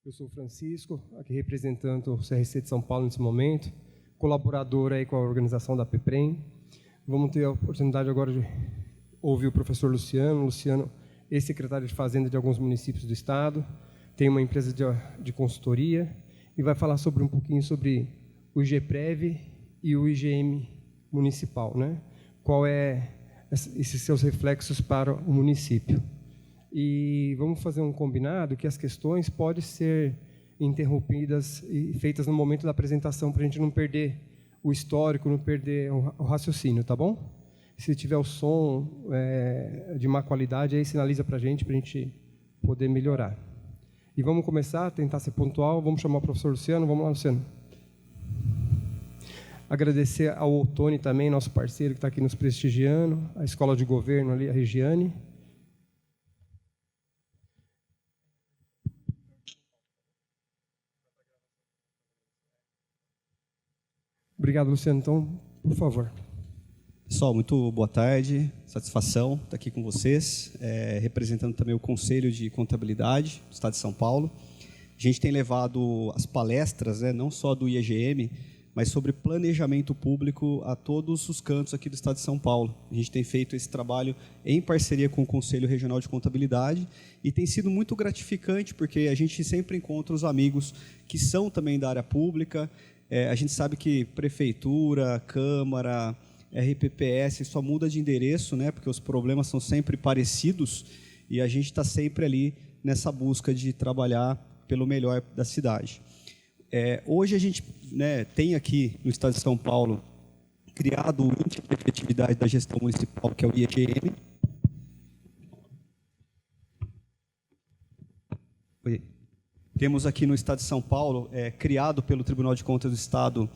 Eu sou o Francisco, aqui representando o CRC de São Paulo nesse momento, colaborador aí com a organização da PEPREM. Vamos ter a oportunidade agora de ouvir o professor Luciano. Luciano, ex-secretário de Fazenda de alguns municípios do Estado, tem uma empresa de consultoria e vai falar um pouquinho sobre o IGPREV e o IGM municipal, né? Qual é esses seus reflexos para o município. E vamos fazer um combinado que as questões podem ser interrompidas e feitas no momento da apresentação para a gente não perder o histórico, não perder o raciocínio, tá bom? Se tiver o som de má qualidade, aí sinaliza para a gente poder melhorar. E vamos começar, tentar ser pontual. Vamos chamar o professor Luciano. Vamos lá, Luciano. Agradecer ao Ottoni também, nosso parceiro que está aqui nos prestigiando, a Escola de Governo ali, a Regiane. Obrigado, Luciano. Então, por favor. Pessoal, muito boa tarde. Satisfação estar aqui com vocês, representando também o Conselho de Contabilidade do Estado de São Paulo. A gente tem levado as palestras, não só do IEGM, mas sobre planejamento público a todos os cantos aqui do Estado de São Paulo. A gente tem feito esse trabalho em parceria com o Conselho Regional de Contabilidade e tem sido muito gratificante, porque a gente sempre encontra os amigos que são também da área pública. A gente sabe que prefeitura, Câmara, RPPS só muda de endereço, porque os problemas são sempre parecidos e a gente está sempre ali nessa busca de trabalhar pelo melhor da cidade. Hoje a gente tem aqui no Estado de São Paulo criado o Índice de Efetividade da Gestão Municipal, que é o IEGM. Temos aqui no Estado de São Paulo, criado pelo Tribunal de Contas do Estado,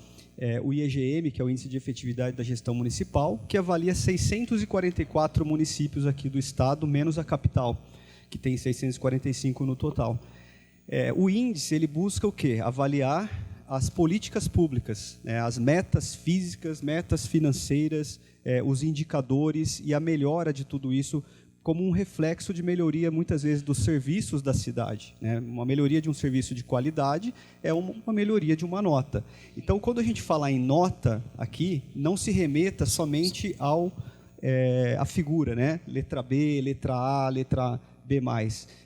o IEGM, que é o Índice de Efetividade da Gestão Municipal, que avalia 644 municípios aqui do Estado, menos a capital, que tem 645 no total. O índice ele busca o quê? Avaliar as políticas públicas, as metas físicas, metas financeiras, os indicadores e a melhora de tudo isso como um reflexo de melhoria, muitas vezes, dos serviços da cidade. Uma melhoria de um serviço de qualidade é uma melhoria de uma nota. Então, quando a gente fala em nota aqui, não se remeta somente à figura, letra B, letra A, letra B+.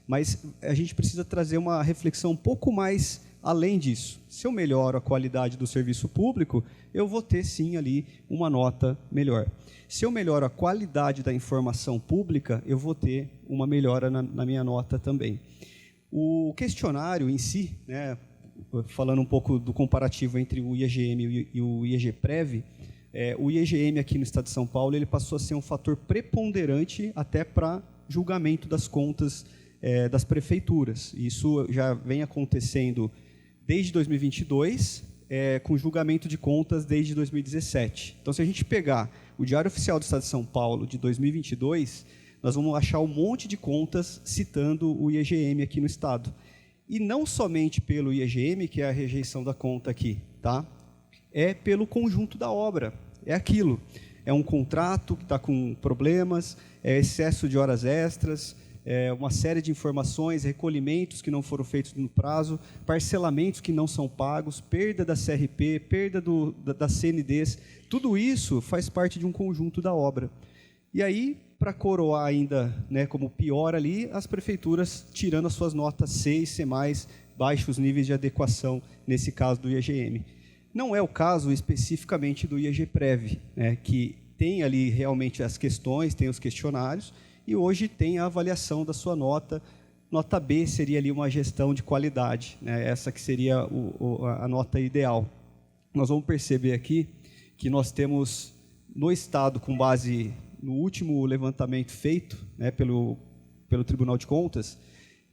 Mas a gente precisa trazer uma reflexão um pouco mais além disso. Se eu melhoro a qualidade do serviço público, eu vou ter, sim, ali uma nota melhor. Se eu melhoro a qualidade da informação pública, eu vou ter uma melhora na minha nota também. O questionário em si, falando um pouco do comparativo entre o IEGM e o IEGPREV, o IEGM aqui no Estado de São Paulo ele passou a ser um fator preponderante até para julgamento das contas das prefeituras. Isso já vem acontecendo desde 2022, com julgamento de contas desde 2017. Então, se a gente pegar o Diário Oficial do Estado de São Paulo de 2022, nós vamos achar um monte de contas citando o IEGM aqui no Estado. E não somente pelo IEGM, que é a rejeição da conta aqui, tá? É pelo conjunto da obra. É aquilo. É um contrato que está com problemas, é excesso de horas extras, uma série de informações, recolhimentos que não foram feitos no prazo, parcelamentos que não são pagos, perda da CRP, perda das CNDs, tudo isso faz parte de um conjunto da obra. E aí, para coroar ainda, como pior ali, as prefeituras tirando as suas notas C e C+, baixos níveis de adequação, nesse caso do IEGM. Não é o caso especificamente do IEGPREV, que tem ali realmente as questões, tem os questionários, e hoje tem a avaliação da sua nota. Nota B seria ali uma gestão de qualidade, essa que seria a nota ideal. Nós vamos perceber aqui que nós temos no Estado, com base no último levantamento feito pelo Tribunal de Contas,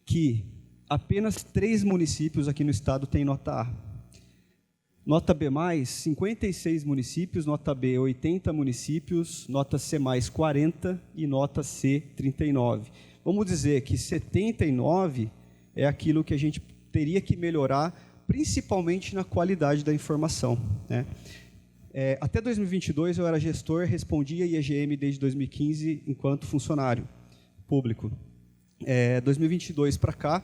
que apenas 3 municípios aqui no Estado têm nota A. Nota B+, 56 municípios, nota B, 80 municípios, nota C+, 40 e nota C, 39. Vamos dizer que 79 é aquilo que a gente teria que melhorar, principalmente na qualidade da informação. Até 2022 eu era gestor, respondia IEGM desde 2015 enquanto funcionário público. 2022 para cá,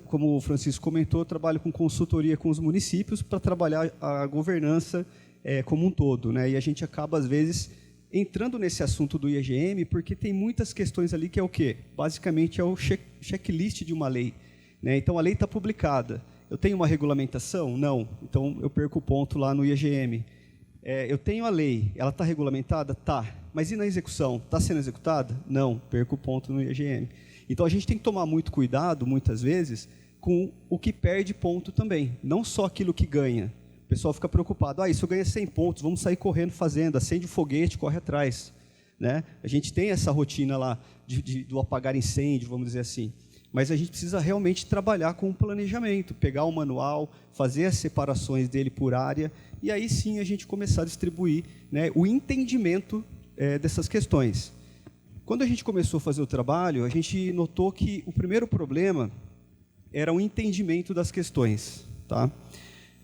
como o Francisco comentou, eu trabalho com consultoria com os municípios para trabalhar a governança como um todo, né? E a gente acaba, às vezes, entrando nesse assunto do IEGM, porque tem muitas questões ali que é o quê? Basicamente é o checklist de uma lei, né? Então, a lei está publicada. Eu tenho uma regulamentação? Não. Então, eu perco o ponto lá no IEGM. Eu tenho a lei, ela está regulamentada? Tá. Mas e na execução? Está sendo executada? Não. Perco o ponto no IEGM. Então, a gente tem que tomar muito cuidado, muitas vezes, com o que perde ponto também. Não só aquilo que ganha. O pessoal fica preocupado. Isso eu ganho 100 pontos, vamos sair correndo fazendo. Acende o foguete, corre atrás. Né? A gente tem essa rotina lá do apagar incêndio, vamos dizer assim. Mas a gente precisa realmente trabalhar com o planejamento, pegar o manual, fazer as separações dele por área, e aí sim a gente começar a distribuir, né, o entendimento dessas questões. Quando a gente começou a fazer o trabalho, a gente notou que o primeiro problema era o entendimento das questões. Tá?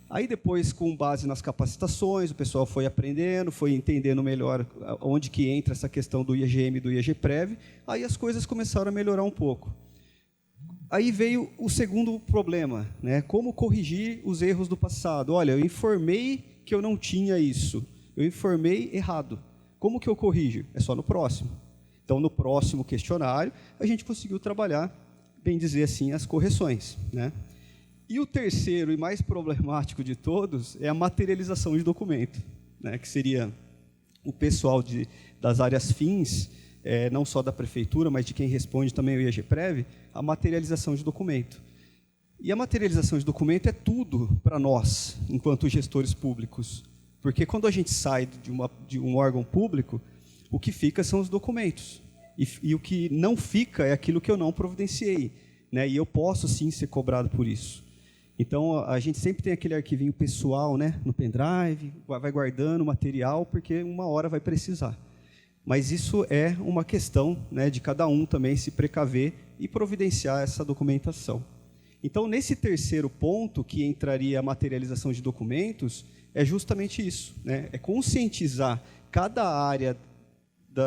Aí depois, com base nas capacitações, o pessoal foi aprendendo, foi entendendo melhor onde que entra essa questão do IEGM e do IEGPREV, aí as coisas começaram a melhorar um pouco. Aí veio o segundo problema, né? Como corrigir os erros do passado. Olha, eu informei que eu não tinha isso, eu informei errado. Como que eu corrijo? É só no próximo. Então, no próximo questionário, a gente conseguiu trabalhar, bem dizer assim, as correções, né? E o terceiro e mais problemático de todos é a materialização de documento, né? Que seria o pessoal das áreas fins, não só da prefeitura, mas de quem responde também o IEGPREV, a materialização de documento. E a materialização de documento é tudo para nós, enquanto gestores públicos. Porque quando a gente sai de um órgão público, o que fica são os documentos. E o que não fica é aquilo que eu não providenciei, né? E eu posso, sim, ser cobrado por isso. Então, a gente sempre tem aquele arquivinho pessoal, né, no pendrive, vai guardando o material, porque uma hora vai precisar. Mas isso é uma questão, né, de cada um também se precaver e providenciar essa documentação. Então, nesse terceiro ponto, que entraria a materialização de documentos, é justamente isso, né? É conscientizar cada área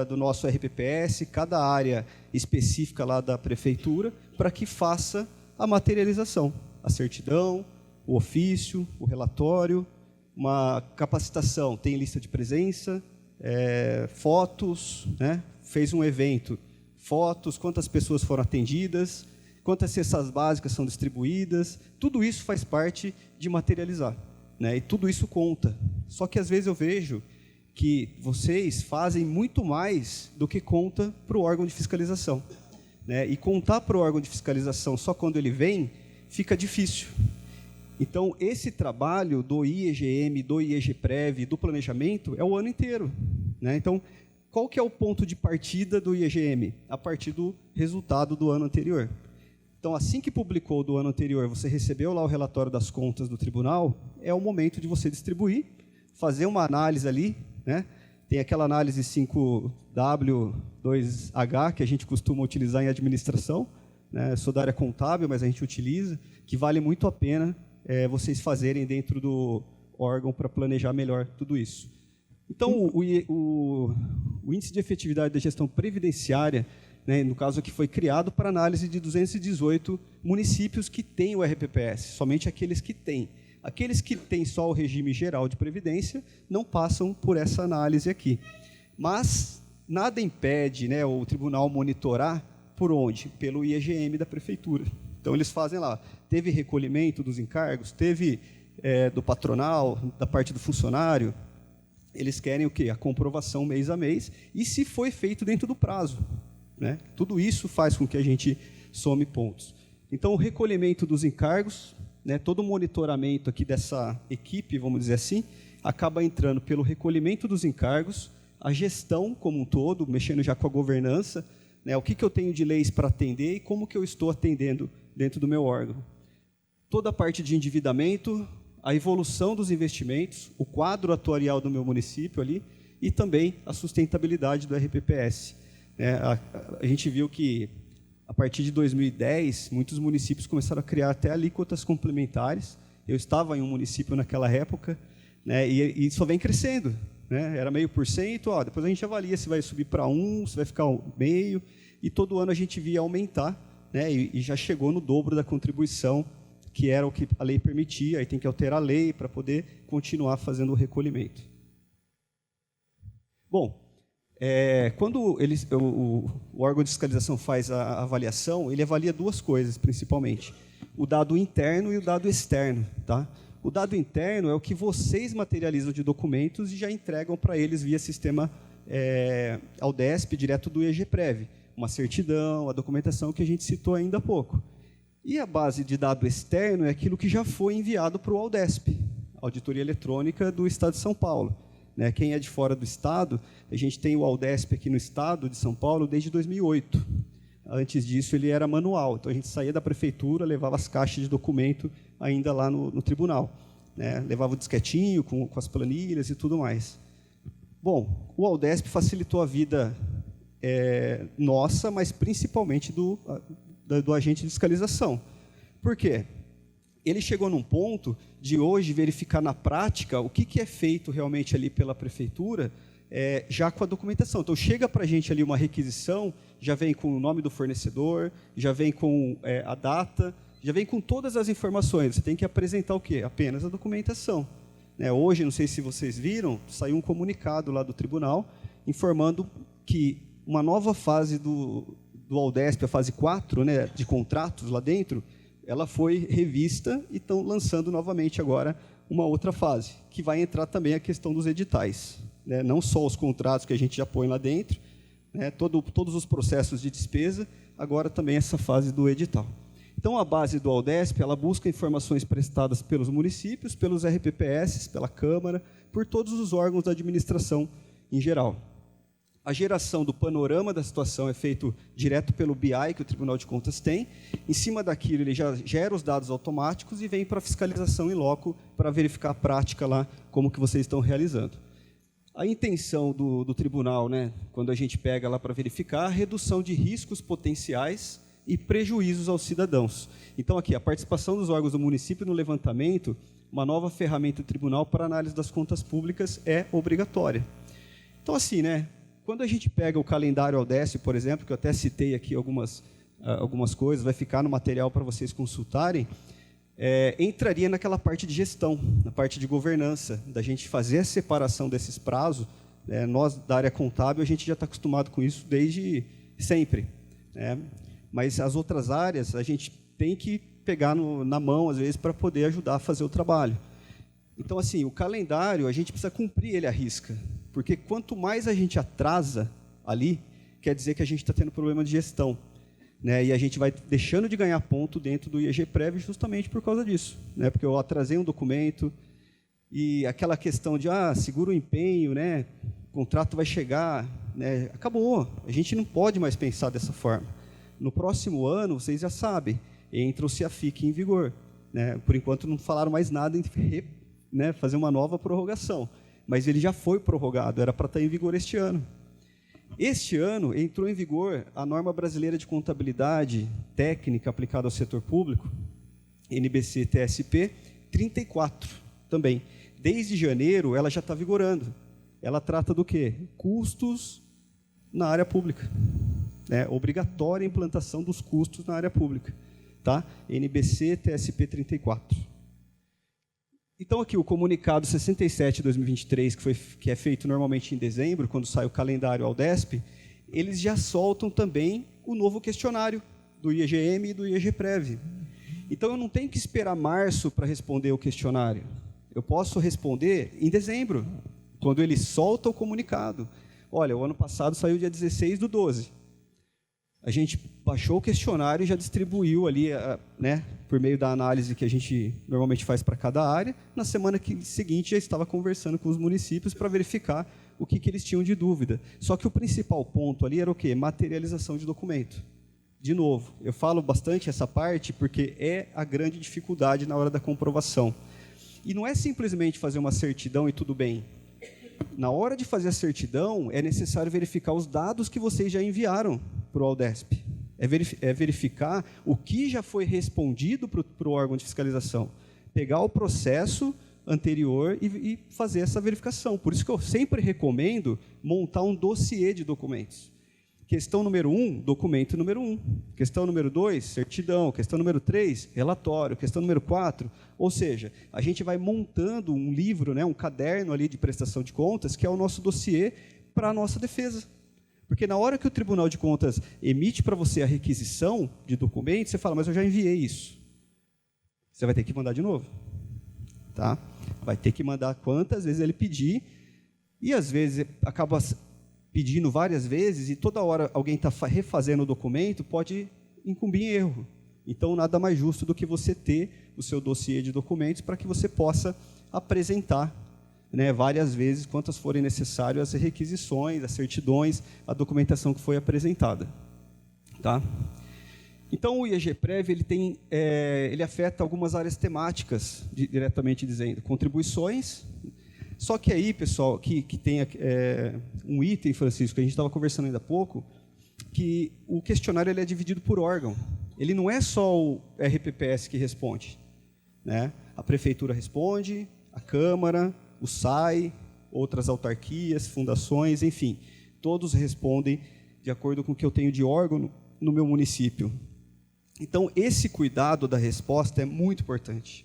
do nosso RPPS, cada área específica lá da prefeitura, para que faça a materialização, a certidão, o ofício, o relatório, uma capacitação, tem lista de presença, fotos, né? Fez um evento, fotos, quantas pessoas foram atendidas, quantas cestas básicas são distribuídas, tudo isso faz parte de materializar, né? E tudo isso conta. Só que às vezes eu vejo que vocês fazem muito mais do que conta para o órgão de fiscalização, né? E contar para o órgão de fiscalização só quando ele vem, fica difícil. Então, esse trabalho do IEGM, do IEGPREV, do planejamento, é o ano inteiro, né? Então, qual que é o ponto de partida do IEGM? A partir do resultado do ano anterior. Então, assim que publicou do ano anterior, você recebeu lá o relatório das contas do tribunal, é o momento de você distribuir, fazer uma análise ali, né? Tem aquela análise 5W2H, que a gente costuma utilizar em administração, né? Eu sou da área contábil, mas a gente utiliza, que vale muito a pena vocês fazerem dentro do órgão para planejar melhor tudo isso. Então, o índice de efetividade da gestão previdenciária, né, no caso aqui, foi criado para análise de 218 municípios que têm o RPPS, somente aqueles que têm. Aqueles que têm só o regime geral de previdência não passam por essa análise aqui. Mas nada impede, né, o tribunal monitorar por onde? Pelo IEGM da prefeitura. Então, eles fazem lá, teve recolhimento dos encargos, teve do patronal, da parte do funcionário, eles querem o quê? A comprovação mês a mês, e se foi feito dentro do prazo, né? Tudo isso faz com que a gente some pontos. Então, o recolhimento dos encargos, né, todo o monitoramento aqui dessa equipe, vamos dizer assim, acaba entrando pelo recolhimento dos encargos, a gestão como um todo, mexendo já com a governança, né, o que eu tenho de leis para atender e como que eu estou atendendo dentro do meu órgão. Toda a parte de endividamento, a evolução dos investimentos, o quadro atuarial do meu município ali e também a sustentabilidade do RPPS. A gente viu que, a partir de 2010, muitos municípios começaram a criar até alíquotas complementares. Eu estava em um município naquela época, né, e só vem crescendo, né? Era 0,5%, depois a gente avalia se vai subir para 1%, se vai ficar 0,5%, e todo ano a gente via aumentar né, e já chegou no dobro da contribuição, que era o que a lei permitia, aí tem que alterar a lei para poder continuar fazendo o recolhimento. Bom, quando o órgão de fiscalização faz a avaliação, ele avalia duas coisas, principalmente. O dado interno e o dado externo. Tá? O dado interno é o que vocês materializam de documentos e já entregam para eles via sistema Aldesp, direto do IEGPREV. Uma certidão, a documentação que a gente citou ainda há pouco. E a base de dado externo é aquilo que já foi enviado para o Aldesp, Auditoria Eletrônica do Estado de São Paulo. Né? Quem é de fora do Estado, a gente tem o Aldesp aqui no Estado de São Paulo desde 2008. Antes disso, ele era manual. Então, a gente saía da prefeitura, levava as caixas de documento ainda lá no tribunal. Né? Levava o disquetinho com as planilhas e tudo mais. Bom, o Aldesp facilitou a vida nossa, mas principalmente do agente de fiscalização. Por quê? Ele chegou num ponto de hoje verificar na prática o que é feito realmente ali pela prefeitura, já com a documentação. Então, chega para a gente ali uma requisição, já vem com o nome do fornecedor, já vem com a data, já vem com todas as informações. Você tem que apresentar o quê? Apenas a documentação. Hoje, não sei se vocês viram, saiu um comunicado lá do tribunal informando que uma nova fase do Aldesp, a fase 4, né, de contratos lá dentro, ela foi revista e estão lançando novamente agora uma outra fase, que vai entrar também a questão dos editais. Né? Não só os contratos que a gente já põe lá dentro, né, todos os processos de despesa, agora também essa fase do edital. Então, a base do Aldesp, ela busca informações prestadas pelos municípios, pelos RPPS, pela Câmara, por todos os órgãos da administração em geral. A geração do panorama da situação é feito direto pelo BI, que o Tribunal de Contas tem. Em cima daquilo, ele já gera os dados automáticos e vem para a fiscalização em loco para verificar a prática lá, como que vocês estão realizando. A intenção do tribunal, né, quando a gente pega lá para verificar, a redução de riscos potenciais e prejuízos aos cidadãos. Então, aqui, a participação dos órgãos do município no levantamento, uma nova ferramenta do tribunal para análise das contas públicas é obrigatória. Então, assim, né, quando a gente pega o calendário Aldesp, por exemplo, que eu até citei aqui algumas coisas, vai ficar no material para vocês consultarem, entraria naquela parte de gestão, na parte de governança, da gente fazer a separação desses prazos. Nós, da área contábil, a gente já está acostumado com isso desde sempre. Né? Mas as outras áreas, a gente tem que pegar na mão, às vezes, para poder ajudar a fazer o trabalho. Então, assim, o calendário, a gente precisa cumprir ele à risca, porque quanto mais a gente atrasa ali, quer dizer que a gente está tendo problema de gestão. Né? E a gente vai deixando de ganhar ponto dentro do IEGPREV justamente por causa disso. Né? Porque eu atrasei um documento e aquela questão de segura o empenho, né? O contrato vai chegar, né? Acabou. A gente não pode mais pensar dessa forma. No próximo ano, vocês já sabem, entra o CEAFIC em vigor. Né? Por enquanto, não falaram mais nada em fazer uma nova prorrogação. Mas ele já foi prorrogado, era para estar em vigor este ano. Este ano, entrou em vigor a norma brasileira de contabilidade técnica aplicada ao setor público, NBC-TSP 34, também. Desde janeiro, ela já está vigorando. Ela trata do quê? Custos na área pública. Obrigatória a implantação dos custos na área pública. Tá? NBC-TSP 34. Então, aqui, o comunicado 67 de 2023, que é feito normalmente em dezembro, quando sai o calendário Aldesp, eles já soltam também o novo questionário do IEGM e do IEGPREV. Então, eu não tenho que esperar março para responder o questionário. Eu posso responder em dezembro, quando ele solta o comunicado. Olha, o ano passado saiu dia 16/12. A gente baixou o questionário e já distribuiu ali, por meio da análise que a gente normalmente faz para cada área. Na semana seguinte, já estava conversando com os municípios para verificar o que eles tinham de dúvida. Só que o principal ponto ali era o quê? Materialização de documento. De novo, eu falo bastante essa parte porque é a grande dificuldade na hora da comprovação. E não é simplesmente fazer uma certidão e tudo bem. Na hora de fazer a certidão, é necessário verificar os dados que vocês já enviaram para o Aldesp. É verificar o que já foi respondido para o órgão de fiscalização. Pegar o processo anterior e fazer essa verificação. Por isso que eu sempre recomendo montar um dossiê de documentos. Questão número 1, documento número 1. Questão número 2, certidão. Questão número 3, relatório. Questão número 4, ou seja, a gente vai montando um livro, né, um caderno ali de prestação de contas, que é o nosso dossiê para a nossa defesa. Porque na hora que o Tribunal de Contas emite para você a requisição de documentos, você fala, mas eu já enviei isso. Você vai ter que mandar de novo. Tá? Vai ter que mandar quantas vezes ele pedir, e às vezes acaba pedindo várias vezes, e toda hora alguém está refazendo o documento, pode incumbir em erro. Então, nada mais justo do que você ter o seu dossiê de documentos para que você possa apresentar, né, várias vezes, quantas forem necessárias, as requisições, as certidões, a documentação que foi apresentada. Tá? Então, o IEG-Prev ele afeta algumas áreas temáticas, diretamente dizendo, contribuições. Só que aí, pessoal, que tem um item, Francisco, que a gente estava conversando ainda há pouco, que o questionário ele é dividido por órgão. Ele não é só o RPPS que responde, né? A Prefeitura responde, a Câmara, o SAI, outras autarquias, fundações, enfim, todos respondem de acordo com o que eu tenho de órgão no meu município. Então, esse cuidado da resposta é muito importante.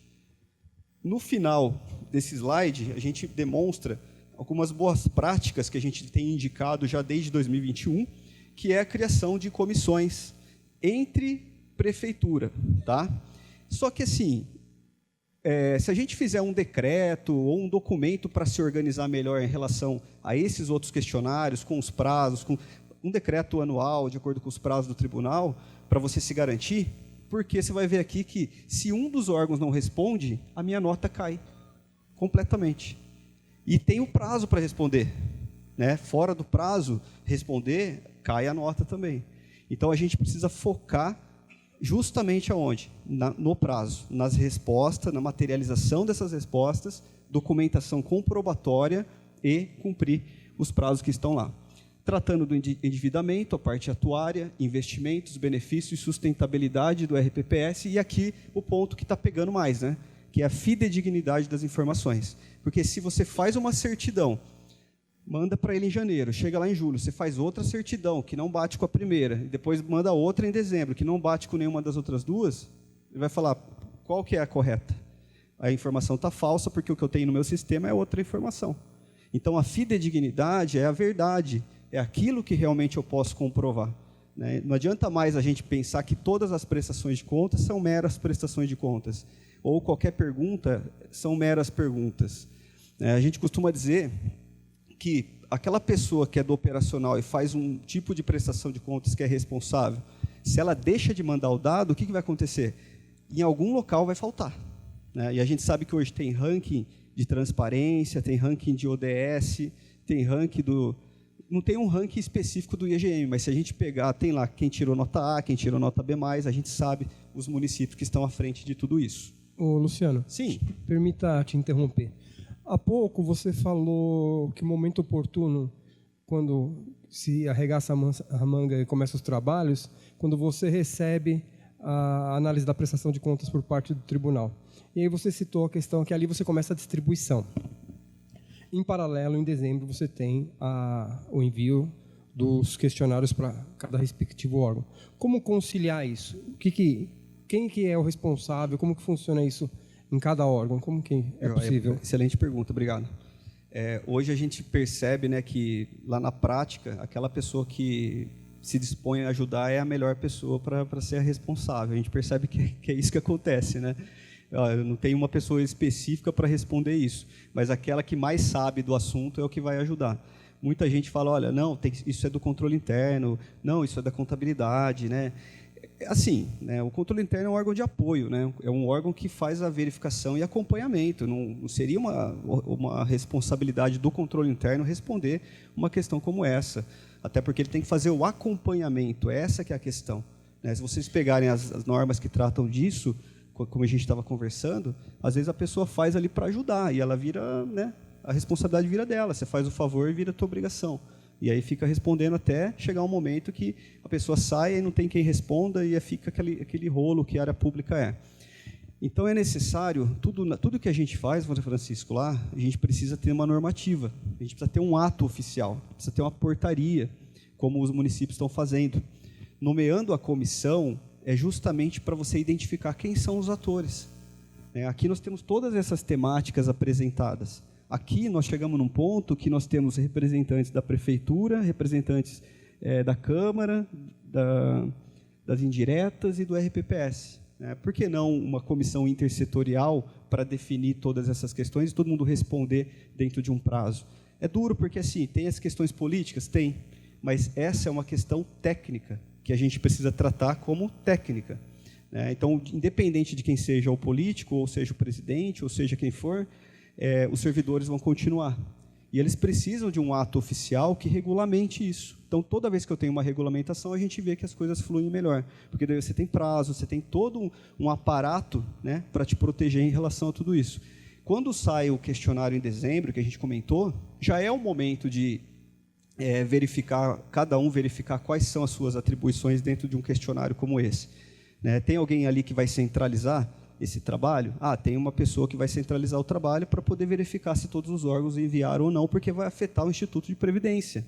No final desse slide, a gente demonstra algumas boas práticas que a gente tem indicado já desde 2021, que é a criação de comissões entre prefeitura. Tá? Só que, assim, se a gente fizer um decreto ou um documento para se organizar melhor em relação a esses outros questionários, com os prazos, com um decreto anual, de acordo com os prazos do tribunal, para você se garantir, porque você vai ver aqui que, se um dos órgãos não responde, a minha nota cai completamente. E tem o prazo para responder. Né? Fora do prazo, responder, cai a nota também. Então, a gente precisa focar justamente aonde? No prazo, nas respostas, na materialização dessas respostas, documentação comprobatória e cumprir os prazos que estão lá. Tratando do endividamento, a parte atuária, investimentos, benefícios e sustentabilidade do RPPS, e aqui o ponto que está pegando mais, né? Que é a fidedignidade das informações. Porque se você faz uma certidão, manda para ele em janeiro, chega lá em julho, você faz outra certidão que não bate com a primeira, e depois manda outra em dezembro, que não bate com nenhuma das outras duas, ele vai falar, qual que é a correta? A informação está falsa, porque o que eu tenho no meu sistema é outra informação. Então, a fidedignidade é a verdade, é aquilo que realmente eu posso comprovar. Né? Não adianta mais a gente pensar que todas as prestações de contas são meras prestações de contas, ou qualquer pergunta são meras perguntas. A gente costuma dizer que aquela pessoa que é do operacional e faz um tipo de prestação de contas que é responsável, se ela deixa de mandar o dado, o que vai acontecer? Em algum local vai faltar. Né? E a gente sabe que hoje tem ranking de transparência, tem ranking de ODS, tem ranking do... Não tem um ranking específico do IEGM, mas se a gente pegar, tem lá quem tirou nota A, quem tirou nota B+, a gente sabe os municípios que estão à frente de tudo isso. Ô, Luciano, sim. Permita te interromper. Há pouco você falou que momento oportuno, quando se arregaça a manga e começa os trabalhos, quando você recebe a análise da prestação de contas por parte do tribunal. E aí você citou a questão que ali você começa a distribuição. Em paralelo, em dezembro, você tem o envio dos questionários para cada respectivo órgão. Como conciliar isso? Quem que é o responsável? Como que funciona isso em cada órgão? Como que é possível? Excelente pergunta, obrigado. Hoje a gente percebe, né, que lá na prática, aquela pessoa que se dispõe a ajudar é a melhor pessoa para ser a responsável. A gente percebe que é isso que acontece, né? Não tem uma pessoa específica para responder isso, mas aquela que mais sabe do assunto é o que vai ajudar. Muita gente fala, olha, não, isso é do controle interno, não, isso é da contabilidade, né? Assim, né, o controle interno é um órgão de apoio, né? É um órgão que faz a verificação e acompanhamento. Não seria uma responsabilidade do controle interno responder uma questão como essa, até porque ele tem que fazer o acompanhamento, essa que é a questão. Né? Se vocês pegarem as normas que tratam disso, como a gente estava conversando, às vezes a pessoa faz ali para ajudar, e ela vira, né, a responsabilidade vira dela, você faz o favor e vira a tua obrigação. E aí fica respondendo até chegar um momento que a pessoa sai e não tem quem responda, e fica aquele rolo que a área pública é. Então é necessário, tudo que a gente faz, Francisco, lá, a gente precisa ter uma normativa, a gente precisa ter um ato oficial, precisa ter uma portaria, como os municípios estão fazendo. Nomeando a comissão é justamente para você identificar quem são os atores. Aqui nós temos todas essas temáticas apresentadas. Aqui nós chegamos num ponto que nós temos representantes da prefeitura, representantes da Câmara, das indiretas e do RPPS. Por que não uma comissão intersetorial para definir todas essas questões e todo mundo responder dentro de um prazo? É duro porque, assim, tem as questões políticas? Tem, mas essa é uma questão técnica que a gente precisa tratar como técnica. Então, independente de quem seja o político, ou seja o presidente, ou seja quem for, os servidores vão continuar. E eles precisam de um ato oficial que regulamente isso. Então, toda vez que eu tenho uma regulamentação, a gente vê que as coisas fluem melhor. Porque daí você tem prazo, você tem todo um aparato, né, para te proteger em relação a tudo isso. Quando sai o questionário em dezembro, que a gente comentou, já é o momento de cada um verificar quais são as suas atribuições dentro de um questionário como esse. Tem alguém ali que vai centralizar esse trabalho? Tem uma pessoa que vai centralizar o trabalho para poder verificar se todos os órgãos enviaram ou não, porque vai afetar o Instituto de Previdência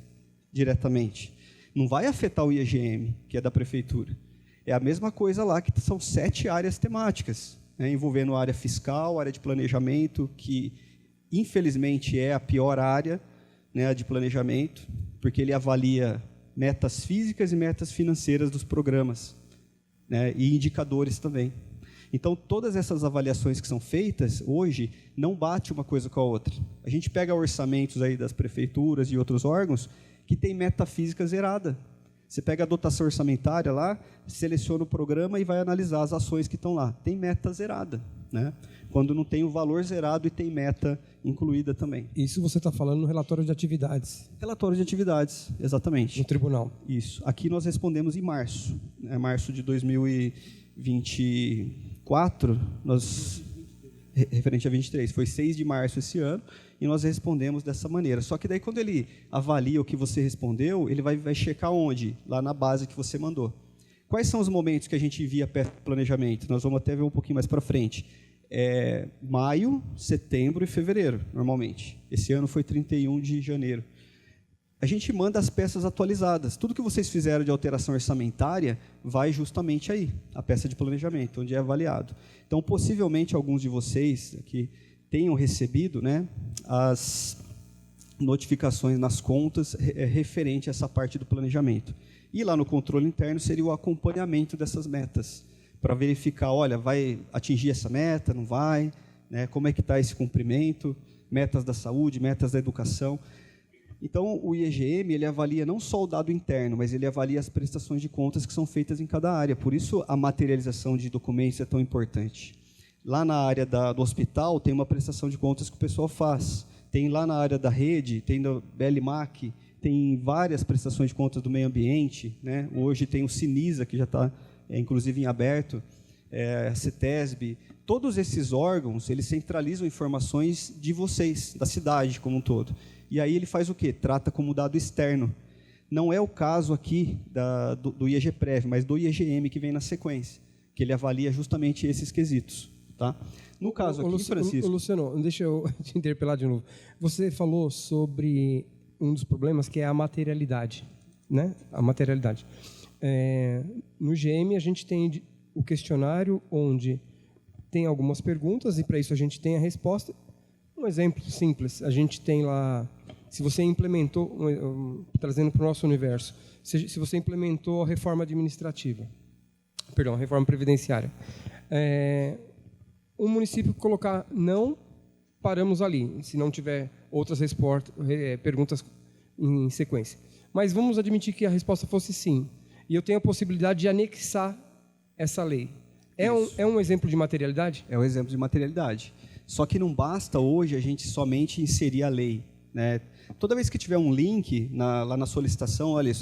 diretamente. Não vai afetar o IEGM, que é da Prefeitura. É a mesma coisa lá, que são 7 áreas temáticas, envolvendo a área fiscal, a área de planejamento, que infelizmente é a pior área, a de planejamento, porque ele avalia metas físicas e metas financeiras dos programas, e indicadores também. Então, todas essas avaliações que são feitas, hoje, não bate uma coisa com a outra. A gente pega orçamentos aí das prefeituras e outros órgãos que tem meta física zerada. Você pega a dotação orçamentária lá, seleciona o programa e vai analisar as ações que estão lá. Tem meta zerada, quando não tem o valor zerado e tem meta incluída também. Isso você está falando no relatório de atividades. Relatório de atividades, exatamente. No tribunal. Isso. Aqui nós respondemos em março. Março de 2024, referente a 23, foi 6 de março esse ano, e nós respondemos dessa maneira. Só que daí, quando ele avalia o que você respondeu, ele vai checar onde? Lá na base que você mandou. Quais são os momentos que a gente envia para planejamento? Nós vamos até ver um pouquinho mais para frente. Maio, setembro e fevereiro, normalmente. Esse ano foi 31 de janeiro. A gente manda as peças atualizadas. Tudo que vocês fizeram de alteração orçamentária vai justamente aí, a peça de planejamento, onde é avaliado. Então, possivelmente, alguns de vocês aqui tenham recebido, as notificações nas contas referente a essa parte do planejamento. E lá no controle interno seria o acompanhamento dessas metas, para verificar, olha, vai atingir essa meta, não vai, como é que está esse cumprimento, metas da saúde, metas da educação. Então, o IEGM, ele avalia não só o dado interno, mas ele avalia as prestações de contas que são feitas em cada área. Por isso, a materialização de documentos é tão importante. Lá na área do hospital, tem uma prestação de contas que o pessoal faz. Tem lá na área da rede, tem da BLMAC, tem várias prestações de contas do meio ambiente. Hoje tem o Sinisa, que já está, inclusive, em aberto, a CETESB. Todos esses órgãos, eles centralizam informações de vocês, da cidade como um todo. E aí ele faz o quê? Trata como dado externo. Não é o caso aqui do IEGPREV, mas do IEGM que vem na sequência, que ele avalia justamente esses quesitos. Tá? No caso aqui, Francisco... Luciano, deixa eu te interpelar de novo. Você falou sobre um dos problemas, que é a materialidade. A materialidade. No IEGM, a gente tem o questionário onde tem algumas perguntas, e para isso a gente tem a resposta. Um exemplo simples, a gente tem lá, se você implementou, trazendo para o nosso universo, se você implementou a reforma administrativa, a reforma previdenciária, um município colocar não, paramos ali, se não tiver outras perguntas em sequência. Mas vamos admitir que a resposta fosse sim, e eu tenho a possibilidade de anexar essa lei. É um exemplo de materialidade? É um exemplo de materialidade. Só que não basta hoje a gente somente inserir a lei. Toda vez que tiver um link lá na solicitação, olha,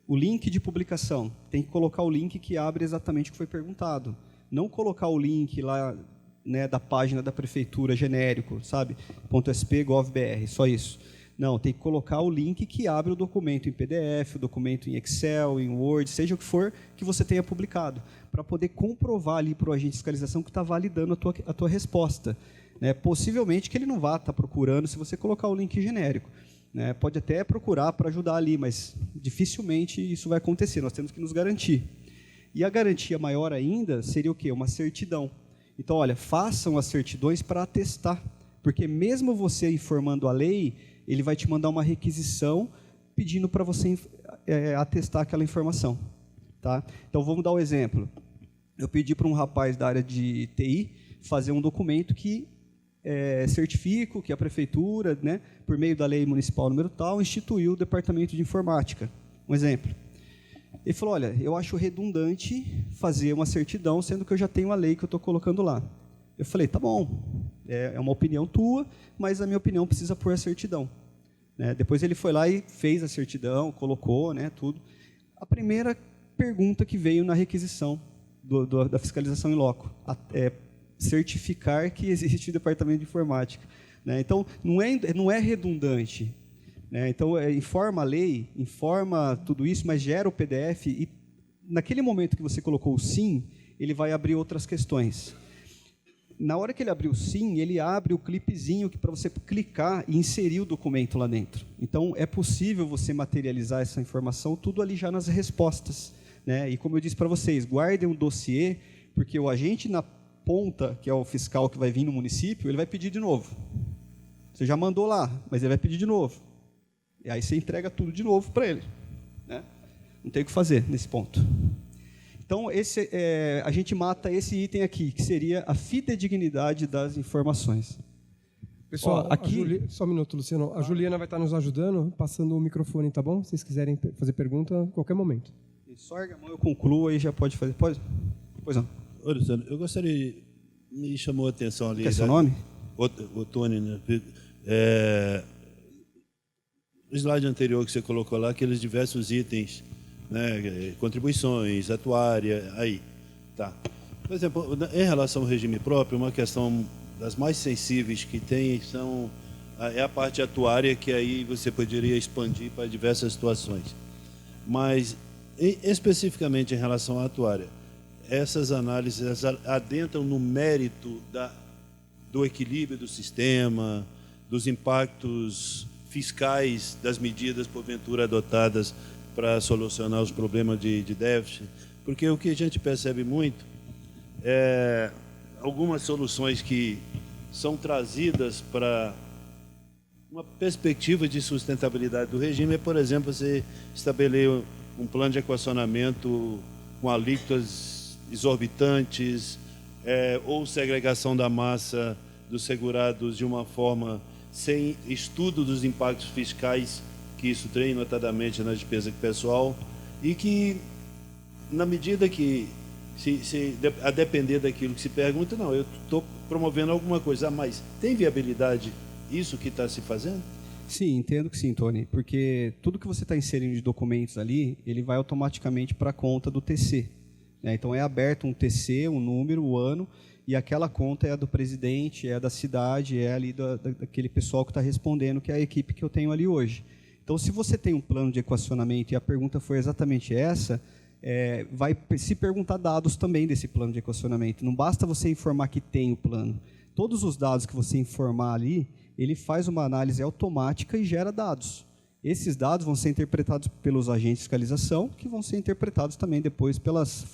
o link de publicação, tem que colocar o link que abre exatamente o que foi perguntado. Não colocar o link lá da página da prefeitura genérico, sabe? .sp.gov.br, só isso. Não, tem que colocar o link que abre o documento em PDF, o documento em Excel, em Word, seja o que for que você tenha publicado, para poder comprovar ali para o agente de fiscalização que está validando a tua resposta. Possivelmente que ele não vá estar procurando se você colocar o link genérico. né? Pode até procurar para ajudar ali, mas dificilmente isso vai acontecer, nós temos que nos garantir. E a garantia maior ainda seria o quê? Uma certidão. Então, olha, façam as certidões para atestar, porque mesmo você informando a lei, ele vai te mandar uma requisição pedindo para você atestar aquela informação. Tá? Então, vamos dar um exemplo. Eu pedi para um rapaz da área de TI fazer um documento que certifico que a prefeitura, né, por meio da lei municipal número tal, instituiu o departamento de informática. Um exemplo. Ele falou, olha, eu acho redundante fazer uma certidão, sendo que eu já tenho a lei que eu estou colocando lá. Eu falei, tá bom, é uma opinião tua, mas a minha opinião precisa pôr a certidão. Né? Depois ele foi lá e fez a certidão, colocou, né, tudo. A primeira pergunta que veio na requisição da fiscalização em loco, certificar que existe o departamento de informática. Né? Então, não é redundante. Né? Então, informa a lei, informa tudo isso, mas gera o PDF e, naquele momento que você colocou o sim, ele vai abrir outras questões. Na hora que ele abrir o sim, ele abre o clipezinho para você clicar e inserir o documento lá dentro. Então, é possível você materializar essa informação tudo ali já nas respostas. Né? E como eu disse para vocês, guardem um dossiê, porque o agente na ponta, que é o fiscal que vai vir no município, ele vai pedir de novo. Você já mandou lá, mas ele vai pedir de novo. E aí você entrega tudo de novo para ele. Né? Não tem o que fazer nesse ponto. Então, a gente mata esse item aqui, que seria a fidedignidade das informações. Pessoal, aqui... Só um minuto, Luciano. A Juliana vai estar nos ajudando, passando o microfone, tá bom? Se vocês quiserem fazer pergunta, a qualquer momento. Só erga a mão, eu concluo, aí já pode fazer. Pode? Pois não. Ô, Luciano, eu gostaria... Me chamou a atenção ali... Quer seu nome? O Tony, né? No slide anterior que você colocou lá, aqueles diversos itens, né? Contribuições, atuária, aí. Tá. Por exemplo, em relação ao regime próprio, uma questão das mais sensíveis que tem é a parte atuária, que aí você poderia expandir para diversas situações. Mas, especificamente em relação à atuária, essas análises adentram no mérito do equilíbrio do sistema, dos impactos fiscais das medidas, porventura, adotadas para solucionar os problemas de déficit, porque o que a gente percebe muito é algumas soluções que são trazidas para uma perspectiva de sustentabilidade do regime, por exemplo, você estabelecer um plano de equacionamento com alíquotas exorbitantes, ou segregação da massa dos segurados de uma forma sem estudo dos impactos fiscais que isso tem, notadamente na despesa pessoal, e que, na medida que, a depender daquilo que se pergunta, não, eu estou promovendo alguma coisa, mas tem viabilidade isso que está se fazendo? Sim, entendo que sim, Tony, porque tudo que você está inserindo de documentos ali, ele vai automaticamente para a conta do TC. Né? Então, é aberto um TC, um número, o ano, e aquela conta é a do presidente, é a da cidade, é ali daquele pessoal que está respondendo, que é a equipe que eu tenho ali hoje. Então, se você tem um plano de equacionamento e a pergunta foi exatamente essa, vai se perguntar dados também desse plano de equacionamento. Não basta você informar que tem o plano. Todos os dados que você informar ali, ele faz uma análise automática e gera dados. Esses dados vão ser interpretados pelos agentes de fiscalização, que vão ser interpretados também depois pelas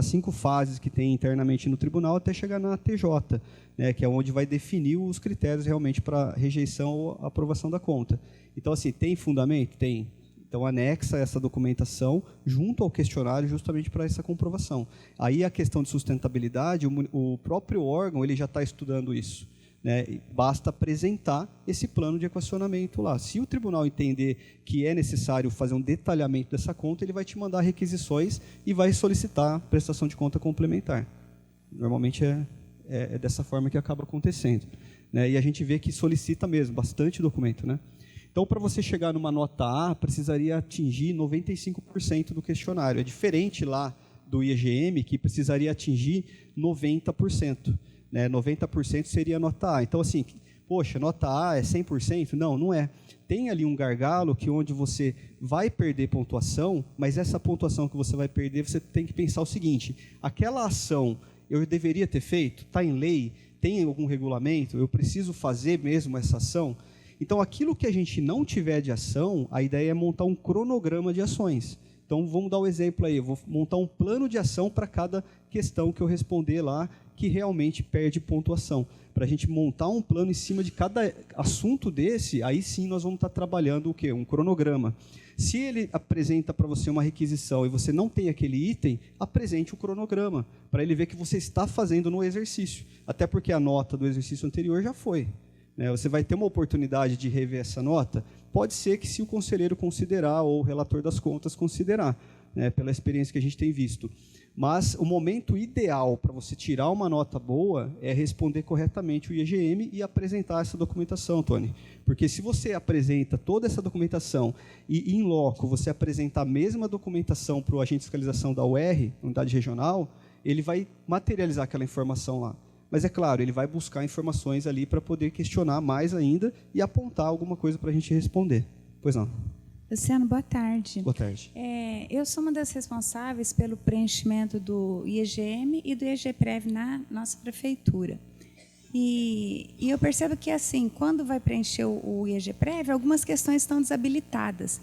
5 fases que tem internamente no tribunal, até chegar na TJ, né, que é onde vai definir os critérios realmente para rejeição ou aprovação da conta. Então, assim, tem fundamento? Tem. Então, anexa essa documentação junto ao questionário justamente para essa comprovação. Aí, a questão de sustentabilidade, o próprio órgão ele já está estudando isso. Né? Basta apresentar esse plano de equacionamento lá. Se o tribunal entender que é necessário fazer um detalhamento dessa conta, ele vai te mandar requisições e vai solicitar prestação de conta complementar. Normalmente é dessa forma que acaba acontecendo. Né? E a gente vê que solicita mesmo bastante documento. Né? Então, para você chegar numa nota A, precisaria atingir 95% do questionário. É diferente lá do IEGM, que precisaria atingir 90%. Né? 90% seria a nota A. Então, assim, poxa, nota A é 100%? Não, não é. Tem ali um gargalo onde você vai perder pontuação, mas essa pontuação que você vai perder, você tem que pensar o seguinte, aquela ação eu deveria ter feito? Está em lei? Tem algum regulamento? Eu preciso fazer mesmo essa ação? Então, aquilo que a gente não tiver de ação, a ideia é montar um cronograma de ações. Então, vamos dar um exemplo aí. Eu vou montar um plano de ação para cada questão que eu responder lá, que realmente perde pontuação. Para a gente montar um plano em cima de cada assunto desse, aí sim nós vamos estar trabalhando o quê? Um cronograma. Se ele apresenta para você uma requisição e você não tem aquele item, apresente o cronograma, para ele ver que você está fazendo no exercício. Até porque a nota do exercício anterior já foi. Você vai ter uma oportunidade de rever essa nota? Pode ser que, se o conselheiro considerar, ou o relator das contas considerar, pela experiência que a gente tem visto. Mas o momento ideal para você tirar uma nota boa é responder corretamente o IEGM e apresentar essa documentação, Tony. Porque se você apresenta toda essa documentação e, in loco, você apresenta a mesma documentação para o agente de fiscalização da UR, unidade regional, ele vai materializar aquela informação lá. Mas, é claro, ele vai buscar informações ali para poder questionar mais ainda e apontar alguma coisa para a gente responder. Pois não. Luciano, boa tarde. Boa tarde. Eu sou uma das responsáveis pelo preenchimento do IEGM e do IEGPREV na nossa prefeitura. E eu percebo que, assim, quando vai preencher o IEGPREV, algumas questões estão desabilitadas.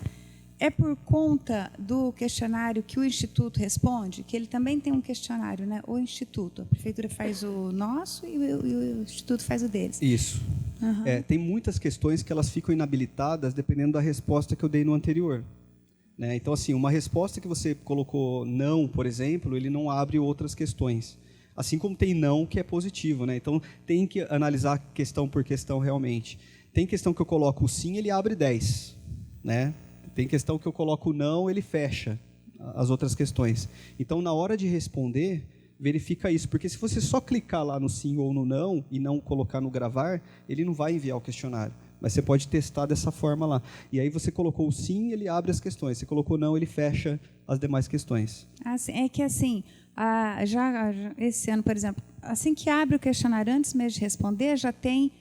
É por conta do questionário que o Instituto responde, que ele também tem um questionário, né? O Instituto, a prefeitura faz o nosso e o Instituto faz o deles. Isso. Uhum. Tem muitas questões que elas ficam inabilitadas dependendo da resposta que eu dei no anterior. Então, assim, uma resposta que você colocou não, por exemplo, ele não abre outras questões. Assim como tem não que é positivo. Então, tem que analisar questão por questão realmente. Tem questão que eu coloco o sim, ele abre 10. Tem questão que eu coloco o não, ele fecha as outras questões. Então, na hora de responder, verifica isso. Porque se você só clicar lá no sim ou no não e não colocar no gravar, ele não vai enviar o questionário. Mas você pode testar dessa forma lá. E aí você colocou o sim, ele abre as questões. Você colocou o não, ele fecha as demais questões. É que assim, já esse ano, por exemplo, assim que abre o questionário, antes mesmo de responder, já tem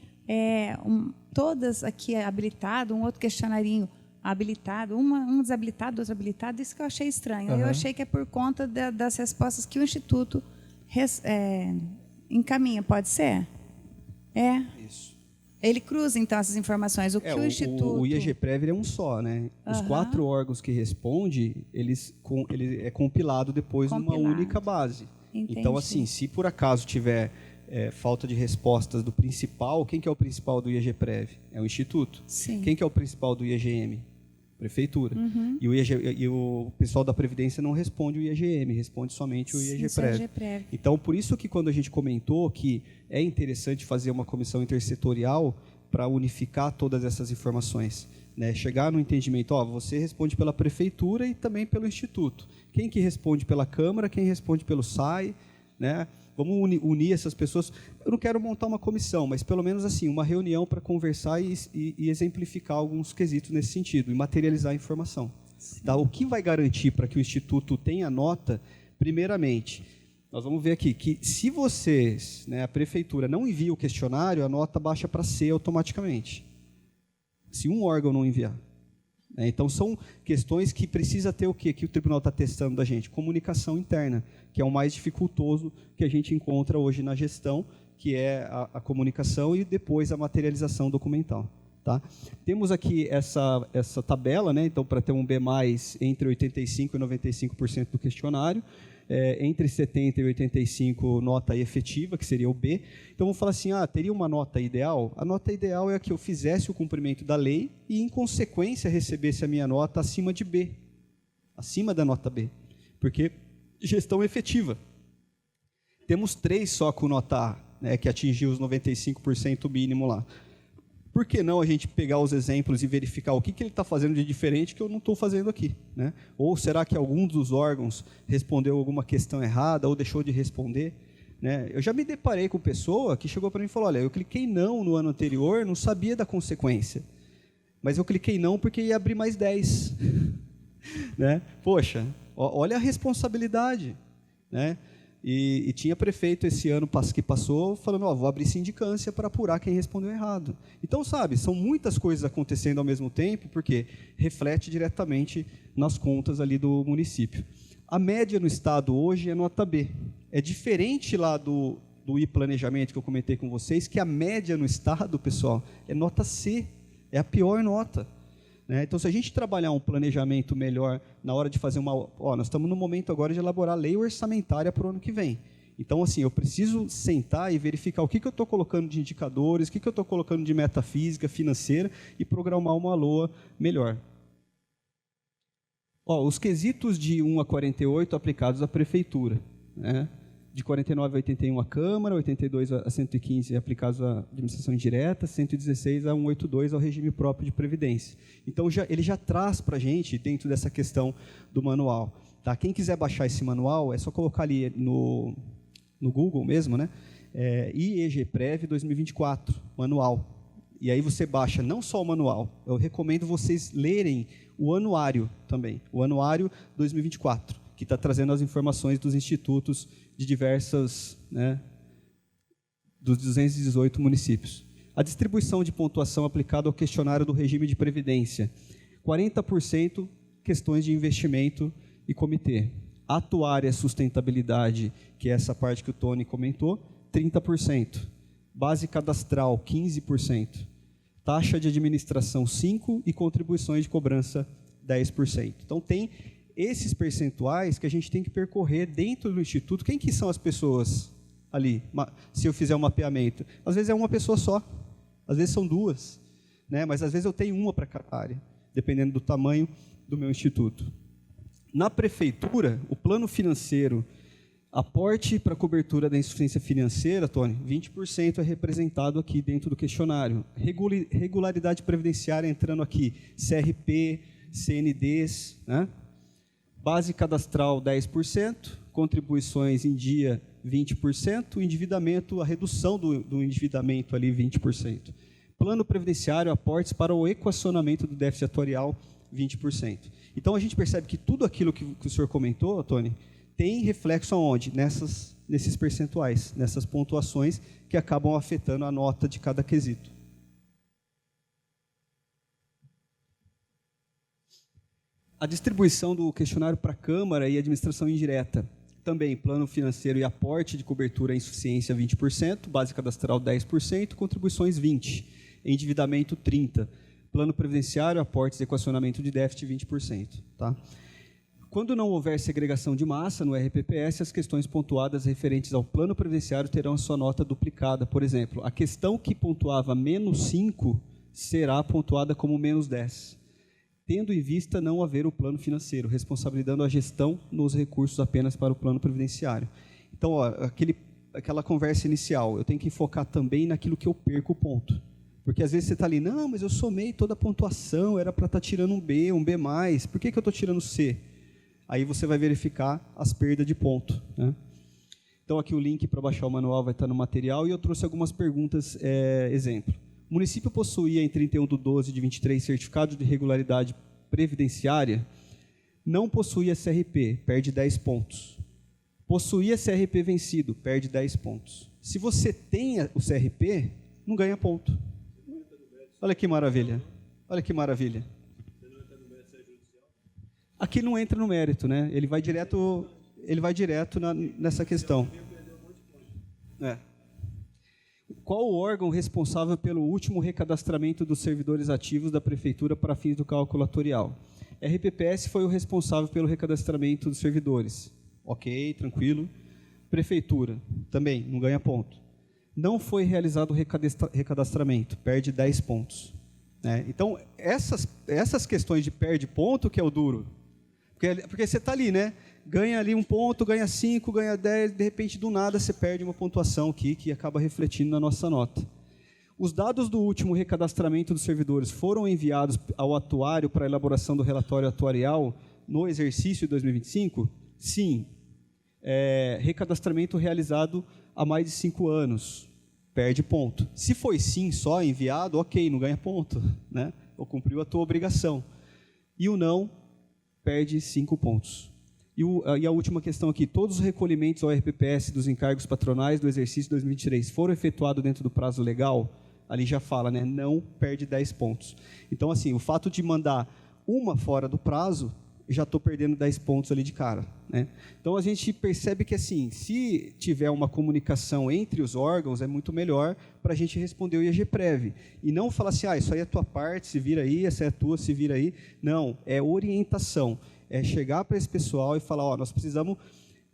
todas aqui habilitado, um outro questionarinho habilitado, um desabilitado, outro habilitado. Isso que eu achei estranho. Uhum. Eu achei que é por conta das respostas que o Instituto encaminha. Pode ser? Isso. Ele cruza, então, essas informações. O que o Instituto... O IEGPREV é um só, Os 4 órgãos que respondem, ele é compilado depois numa única base. Entendi. Então, assim, se por acaso tiver falta de respostas do principal, quem que é o principal do IEGPREV? É o Instituto. Sim. Quem que é o principal do IEGM? Prefeitura. Uhum. E o pessoal da Previdência não responde o IEGM, responde somente o IEGPREV. Então, por isso que quando a gente comentou que é interessante fazer uma comissão intersetorial para unificar todas essas informações, chegar no entendimento, você responde pela Prefeitura e também pelo Instituto. Quem que responde pela Câmara, quem responde pelo SAI, Vamos unir essas pessoas. Eu não quero montar uma comissão, mas pelo menos assim, uma reunião para conversar e exemplificar alguns quesitos nesse sentido, e materializar a informação. Tá? O que vai garantir para que o Instituto tenha nota, primeiramente, nós vamos ver aqui que se vocês, a Prefeitura, não envia o questionário, a nota baixa para C automaticamente. Se um órgão não enviar. Então, são questões que precisa ter o quê? Que o tribunal está testando da gente? Comunicação interna, que é o mais dificultoso que a gente encontra hoje na gestão, que é a comunicação e depois a materialização documental. Tá? Temos aqui essa tabela, então, para ter um B+, entre 85% e 95% do questionário, entre 70% e 85% nota efetiva, que seria o B. Então, vamos falar assim, teria uma nota ideal? A nota ideal é a que eu fizesse o cumprimento da lei e, em consequência, recebesse a minha nota acima de B, acima da nota B, porque gestão efetiva. Temos 3 só com nota A, que atingiu os 95% mínimo lá. Por que não a gente pegar os exemplos e verificar o que ele está fazendo de diferente que eu não estou fazendo aqui? Ou será que algum dos órgãos respondeu alguma questão errada ou deixou de responder? Eu já me deparei com pessoa que chegou para mim e falou, olha, eu cliquei não no ano anterior, não sabia da consequência, mas eu cliquei não porque ia abrir mais 10. Poxa, olha a responsabilidade. E tinha prefeito esse ano que passou falando, vou abrir sindicância para apurar quem respondeu errado. Então, são muitas coisas acontecendo ao mesmo tempo, porque reflete diretamente nas contas ali do município. A média no estado hoje é nota B. É diferente lá do e-planejamento que eu comentei com vocês, que a média no estado, pessoal, é nota C. É a pior nota. Né? Então, se a gente trabalhar um planejamento melhor na hora de fazer nós estamos no momento agora de elaborar a lei orçamentária para o ano que vem. Então, assim, eu preciso sentar e verificar o que eu estou colocando de indicadores, o que eu estou colocando de metafísica, financeira e programar uma LOA melhor. Os quesitos de 1 a 48 aplicados à Prefeitura. Né? De 49 a 81 à Câmara, 82 a 115 aplicados à administração indireta, 116 a 182 ao regime próprio de previdência. Então, ele já traz para a gente, dentro dessa questão do manual. Tá? Quem quiser baixar esse manual, é só colocar ali no Google mesmo, né? IEGPrev 2024, manual. E aí você baixa não só o manual, eu recomendo vocês lerem o anuário também, o anuário 2024, que está trazendo as informações dos institutos de diversas, né, dos 218 municípios. A distribuição de pontuação aplicada ao questionário do regime de previdência, 40% questões de investimento e comitê. Atuária sustentabilidade, que é essa parte que o Tony comentou, 30%. Base cadastral, 15%. Taxa de administração, 5%. E contribuições de cobrança, 10%. Então, tem esses percentuais que a gente tem que percorrer dentro do Instituto. Quem que são as pessoas ali, se eu fizer um mapeamento? Às vezes é uma pessoa só, às vezes são duas, né? Mas às vezes eu tenho uma para cada área, dependendo do tamanho do meu Instituto. Na Prefeitura, o plano financeiro, aporte para cobertura da insuficiência financeira, Tony, 20% é representado aqui dentro do questionário. Regularidade previdenciária entrando aqui, CRP, CNDs, né? Base cadastral 10%, contribuições em dia 20%, endividamento, a redução do endividamento ali 20%. Plano previdenciário, aportes para o equacionamento do déficit atuarial 20%. Então a gente percebe que tudo aquilo que o senhor comentou, Tony, tem reflexo aonde? Nesses percentuais, nessas pontuações que acabam afetando a nota de cada quesito. A distribuição do questionário para a Câmara e administração indireta. Também, plano financeiro e aporte de cobertura à insuficiência 20%, base cadastral 10%, contribuições 20%, endividamento 30%, plano previdenciário, aportes e equacionamento de déficit 20%. Tá? Quando não houver segregação de massa no RPPS, as questões pontuadas referentes ao plano previdenciário terão a sua nota duplicada. Por exemplo, a questão que pontuava -5 será pontuada como -10. Tendo em vista não haver o plano financeiro, responsabilizando a gestão nos recursos apenas para o plano previdenciário. Então, aquela conversa inicial, eu tenho que focar também naquilo que eu perco o ponto. Porque às vezes você está ali, não, mas eu somei toda a pontuação, era para estar tirando um B, um B+, por que eu estou tirando C? Aí você vai verificar as perdas de ponto. Né? Então, aqui o link para baixar o manual vai estar no material, e eu trouxe algumas perguntas, exemplo. O município possuía, em 31/12/23, certificado de regularidade previdenciária, não possuía CRP, perde 10 pontos. Possuía CRP vencido, perde 10 pontos. Se você tem o CRP, não ganha ponto. Olha que maravilha. Olha que maravilha. Aqui não entra no mérito, né? Ele vai direto nessa questão. Qual o órgão responsável pelo último recadastramento dos servidores ativos da Prefeitura para fins do cálculo atuarial? RPPS foi o responsável pelo recadastramento dos servidores. Ok, tranquilo. Prefeitura, também, não ganha ponto. Não foi realizado o recadastramento, perde 10 pontos. Né? Então, essas questões de perde ponto que é o duro. Porque você está ali, né? Ganha ali 1 ponto, ganha 5, ganha 10, de repente, do nada, você perde uma pontuação aqui que acaba refletindo na nossa nota. Os dados do último recadastramento dos servidores foram enviados ao atuário para a elaboração do relatório atuarial no exercício de 2025? Sim. Recadastramento realizado há mais de 5 anos, perde ponto. Se foi sim só enviado, ok, não ganha ponto, né? Ou cumpriu a tua obrigação. E o não, perde 5 pontos. E a última questão aqui, todos os recolhimentos ao RPPS dos encargos patronais do exercício de 2023 foram efetuados dentro do prazo legal? Ali já fala, né? Não, perde 10 pontos. Então, assim, o fato de mandar uma fora do prazo já estou perdendo 10 pontos ali de cara, né? Então, a gente percebe que, assim, se tiver uma comunicação entre os órgãos, é muito melhor para a gente responder o IEGPREV. E não falar assim, isso aí é a tua parte, se vira aí, essa é a tua, se vira aí. Não, é orientação. É chegar para esse pessoal e falar, nós precisamos...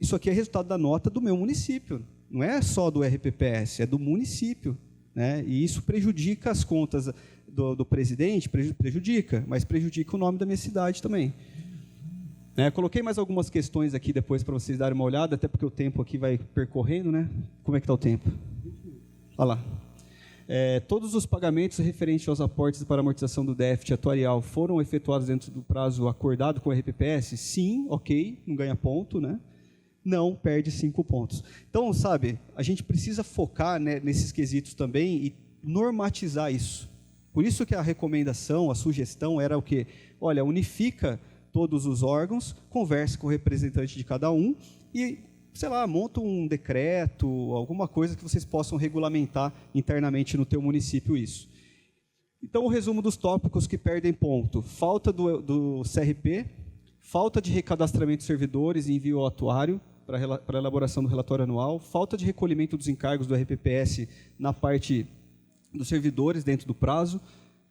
Isso aqui é resultado da nota do meu município. Não é só do RPPS, é do município, né? E isso prejudica as contas do presidente, prejudica, mas prejudica o nome da minha cidade também. Coloquei mais algumas questões aqui depois para vocês darem uma olhada, até porque o tempo aqui vai percorrendo, né? Como é que está o tempo? Olha lá. Todos os pagamentos referentes aos aportes para amortização do déficit atuarial foram efetuados dentro do prazo acordado com o RPPS? Sim, ok, não ganha ponto, né? Não, perde 5 pontos. Então, sabe, a gente precisa focar, né, nesses quesitos também e normatizar isso. Por isso que a recomendação, a sugestão era o quê? Olha, unifica todos os órgãos, converse com o representante de cada um e, sei lá, monta um decreto, alguma coisa que vocês possam regulamentar internamente no teu município isso. Então, o resumo dos tópicos que perdem ponto. Falta do CRP, falta de recadastramento de servidores e envio ao atuário para a elaboração do relatório anual, falta de recolhimento dos encargos do RPPS na parte dos servidores dentro do prazo,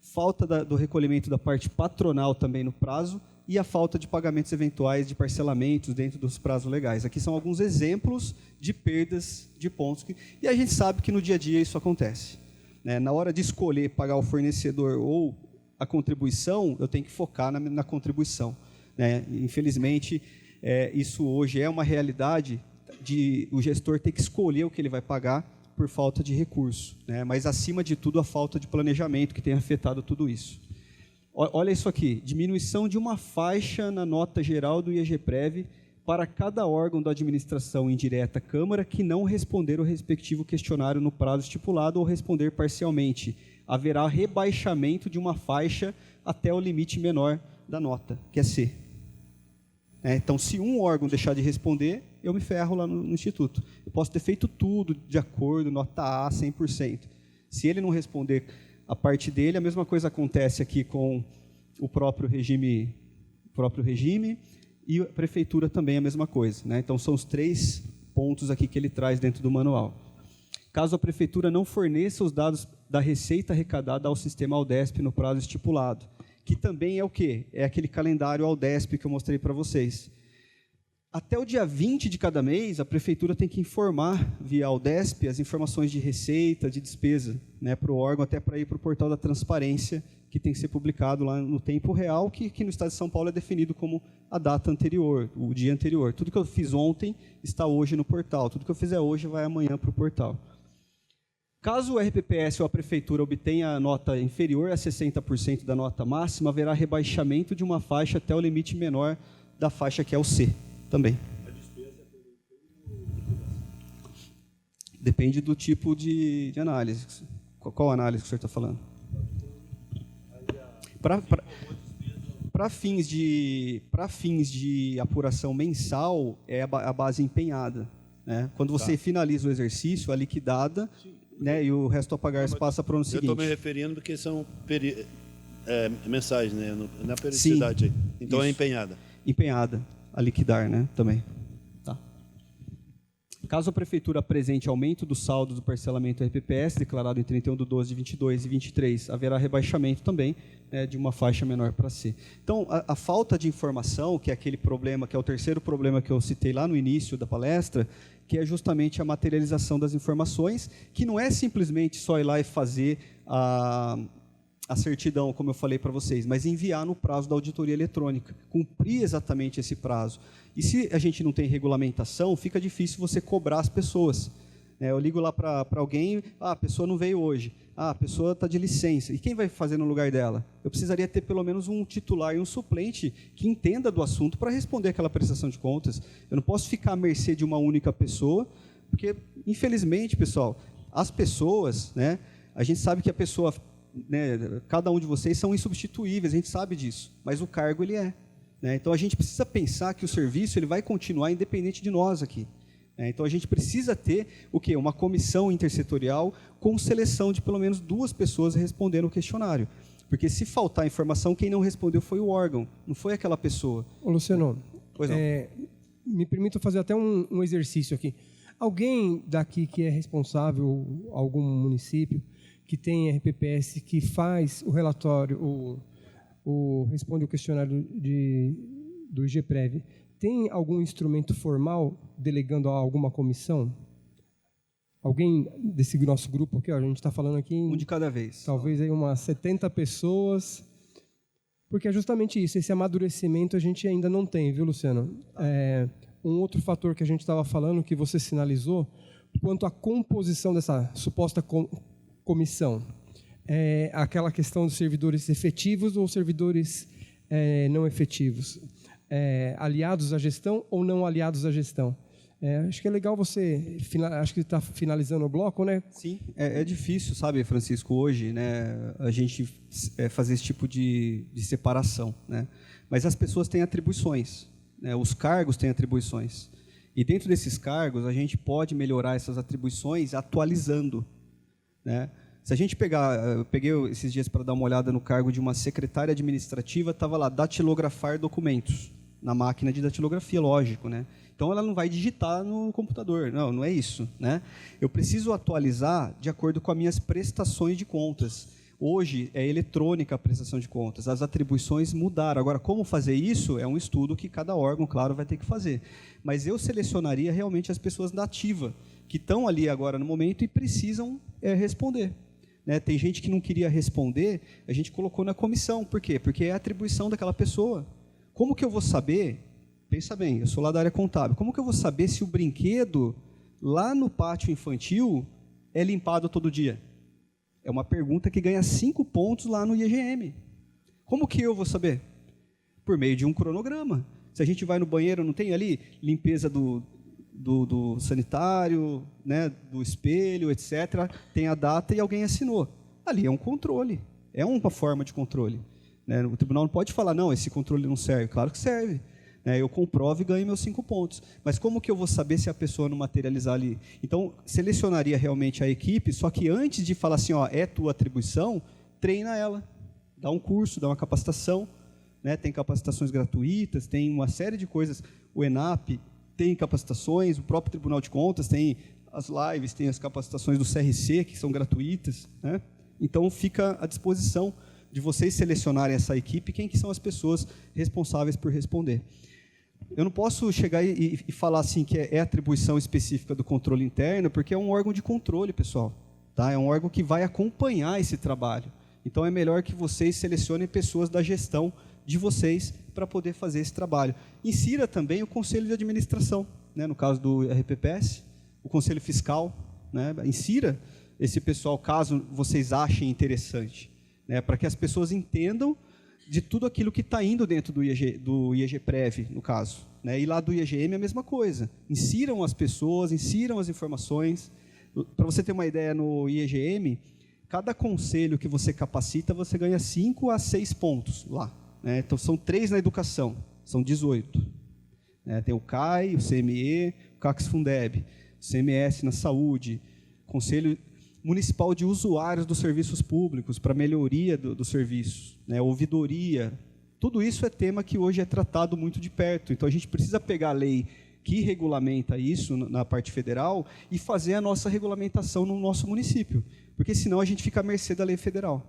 falta do recolhimento da parte patronal também no prazo e a falta de pagamentos eventuais de parcelamentos dentro dos prazos legais. Aqui são alguns exemplos de perdas de pontos e a gente sabe que no dia a dia isso acontece. Na hora de escolher pagar o fornecedor ou a contribuição, eu tenho que focar na contribuição. Infelizmente, isso hoje é uma realidade de o gestor ter que escolher o que ele vai pagar por falta de recurso, né? Mas, acima de tudo, a falta de planejamento que tem afetado tudo isso. Olha isso aqui, diminuição de uma faixa na nota geral do IEGPREV para cada órgão da administração indireta Câmara que não responder o respectivo questionário no prazo estipulado ou responder parcialmente. Haverá rebaixamento de uma faixa até o limite menor da nota, que é C. Então, se um órgão deixar de responder, eu me ferro lá no Instituto. Eu posso ter feito tudo de acordo, nota A, 100%. Se ele não responder a parte dele, a mesma coisa acontece aqui com o próprio regime e a prefeitura também a mesma coisa, né? Então, são os 3 pontos aqui que ele traz dentro do manual. Caso a prefeitura não forneça os dados da receita arrecadada ao sistema Aldesp no prazo estipulado, que também é o quê? É aquele calendário Aldesp que eu mostrei para vocês. Até o dia 20 de cada mês, a prefeitura tem que informar via Aldesp as informações de receita, de despesa, né, para o órgão, até para ir para o portal da transparência, que tem que ser publicado lá no tempo real, que no Estado de São Paulo é definido como a data anterior, o dia anterior. Tudo que eu fiz ontem está hoje no portal, tudo que eu fizer hoje vai amanhã para o portal. Caso o RPPS ou a prefeitura obtenha a nota inferior a 60% da nota máxima, haverá rebaixamento de uma faixa até o limite menor da faixa, que é o C, também. A despesa depende do tipo de análise. Qual análise que o senhor está falando? Para fins de apuração mensal, é a base empenhada, né? Quando você finaliza o exercício, a liquidada... Né, e o resto a pagar se passa para o ano seguinte. Eu estou me referindo porque são mensais, né, na periodicidade. Sim, então isso. É empenhada. Empenhada, a liquidar, né, também. Tá. Caso a prefeitura apresente aumento do saldo do parcelamento RPPS, declarado em 31/12/22 e 23, haverá rebaixamento também, né, de uma faixa menor para C. Então, a falta de informação, que é aquele problema, que é o terceiro problema que eu citei lá no início da palestra, que é justamente a materialização das informações, que não é simplesmente só ir lá e fazer a certidão, como eu falei para vocês, mas enviar no prazo da auditoria eletrônica, cumprir exatamente esse prazo. E se a gente não tem regulamentação, fica difícil você cobrar as pessoas. Eu ligo lá para alguém, a pessoa não veio hoje, a pessoa está de licença, e quem vai fazer no lugar dela? Eu precisaria ter pelo menos um titular e um suplente que entenda do assunto para responder aquela prestação de contas. Eu não posso ficar à mercê de uma única pessoa, porque, infelizmente, pessoal, as pessoas, né, a gente sabe que a pessoa, né, cada um de vocês são insubstituíveis, a gente sabe disso, mas o cargo ele é. Né? Então, a gente precisa pensar que o serviço ele vai continuar independente de nós aqui. Então, a gente precisa ter o quê? Uma comissão intersetorial com seleção de pelo menos 2 pessoas respondendo o questionário. Porque se faltar informação, quem não respondeu foi o órgão, não foi aquela pessoa. Ô, Luciano, Pois não. me permito fazer até um exercício aqui. Alguém daqui que é responsável, algum município, que tem RPPS, que faz o relatório, responde o questionário do IGPREV, tem algum instrumento formal delegando a alguma comissão? Alguém desse nosso grupo aqui, ó, a gente está falando aqui Um de cada vez. talvez aí umas 70 pessoas, porque é justamente isso, esse amadurecimento a gente ainda não tem, viu, Luciano? Um outro fator que a gente estava falando, que você sinalizou, quanto à composição dessa suposta comissão, aquela questão dos servidores efetivos ou servidores não efetivos, aliados à gestão ou não aliados à gestão. Acho que é legal você, acho que está finalizando o bloco, né? Sim, é difícil, sabe, Francisco, hoje, né, a gente fazer esse tipo de separação, né? Mas as pessoas têm atribuições, né? Os cargos têm atribuições. E dentro desses cargos, a gente pode melhorar essas atribuições atualizando, né? Se a gente eu peguei esses dias para dar uma olhada no cargo de uma secretária administrativa, estava lá, datilografar documentos, na máquina de datilografia, lógico, né? Então, ela não vai digitar no computador. Não é isso, né? Eu preciso atualizar de acordo com as minhas prestações de contas. Hoje, é eletrônica a prestação de contas. As atribuições mudaram. Agora, como fazer isso é um estudo que cada órgão, claro, vai ter que fazer. Mas eu selecionaria realmente as pessoas da ativa, que estão ali agora no momento e precisam responder. Né? Tem gente que não queria responder, a gente colocou na comissão. Por quê? Porque é a atribuição daquela pessoa. Como que eu vou saber? Pensa bem, eu sou lá da área contábil. Como que eu vou saber se o brinquedo lá no pátio infantil é limpado todo dia? É uma pergunta que ganha 5 pontos lá no IGM. Como que eu vou saber? Por meio de um cronograma. Se a gente vai no banheiro, não tem ali limpeza do sanitário, né, do espelho, etc. Tem a data e alguém assinou. Ali é um controle, é uma forma de controle. Né? O tribunal não pode falar, não, esse controle não serve. Claro que serve. Eu comprovo e ganho meus 5 pontos. Mas como que eu vou saber se a pessoa não materializar ali? Então, selecionaria realmente a equipe, só que antes de falar assim, ó, é tua atribuição, treina ela. Dá um curso, dá uma capacitação. Né? Tem capacitações gratuitas, tem uma série de coisas. O ENAP tem capacitações, o próprio Tribunal de Contas tem as lives, tem as capacitações do CRC, que são gratuitas. Né? Então, fica à disposição de vocês selecionarem essa equipe, quem que são as pessoas responsáveis por responder. Eu não posso chegar e falar assim que é atribuição específica do controle interno, porque é um órgão de controle, pessoal. Tá? É um órgão que vai acompanhar esse trabalho. Então, é melhor que vocês selecionem pessoas da gestão de vocês para poder fazer esse trabalho. Insira também o Conselho de Administração, né? No caso do RPPS, o Conselho Fiscal. Né? Insira esse pessoal, caso vocês achem interessante, né? Para que as pessoas entendam de tudo aquilo que está indo dentro do IGPREV, no caso. Né? E lá do IGM é a mesma coisa. Insiram as pessoas, insiram as informações. Para você ter uma ideia, no IGM, cada conselho que você capacita, você ganha 5 a 6 pontos lá. Né? Então, são 3 na educação, são 18. Né? Tem o CAI, o CME, o CACS-Fundeb, o CMS na saúde, Conselho Municipal de Usuários dos Serviços Públicos, para melhoria do serviço, né? Ouvidoria. Tudo isso é tema que hoje é tratado muito de perto. Então, a gente precisa pegar a lei que regulamenta isso na parte federal e fazer a nossa regulamentação no nosso município. Porque, senão, a gente fica à mercê da lei federal.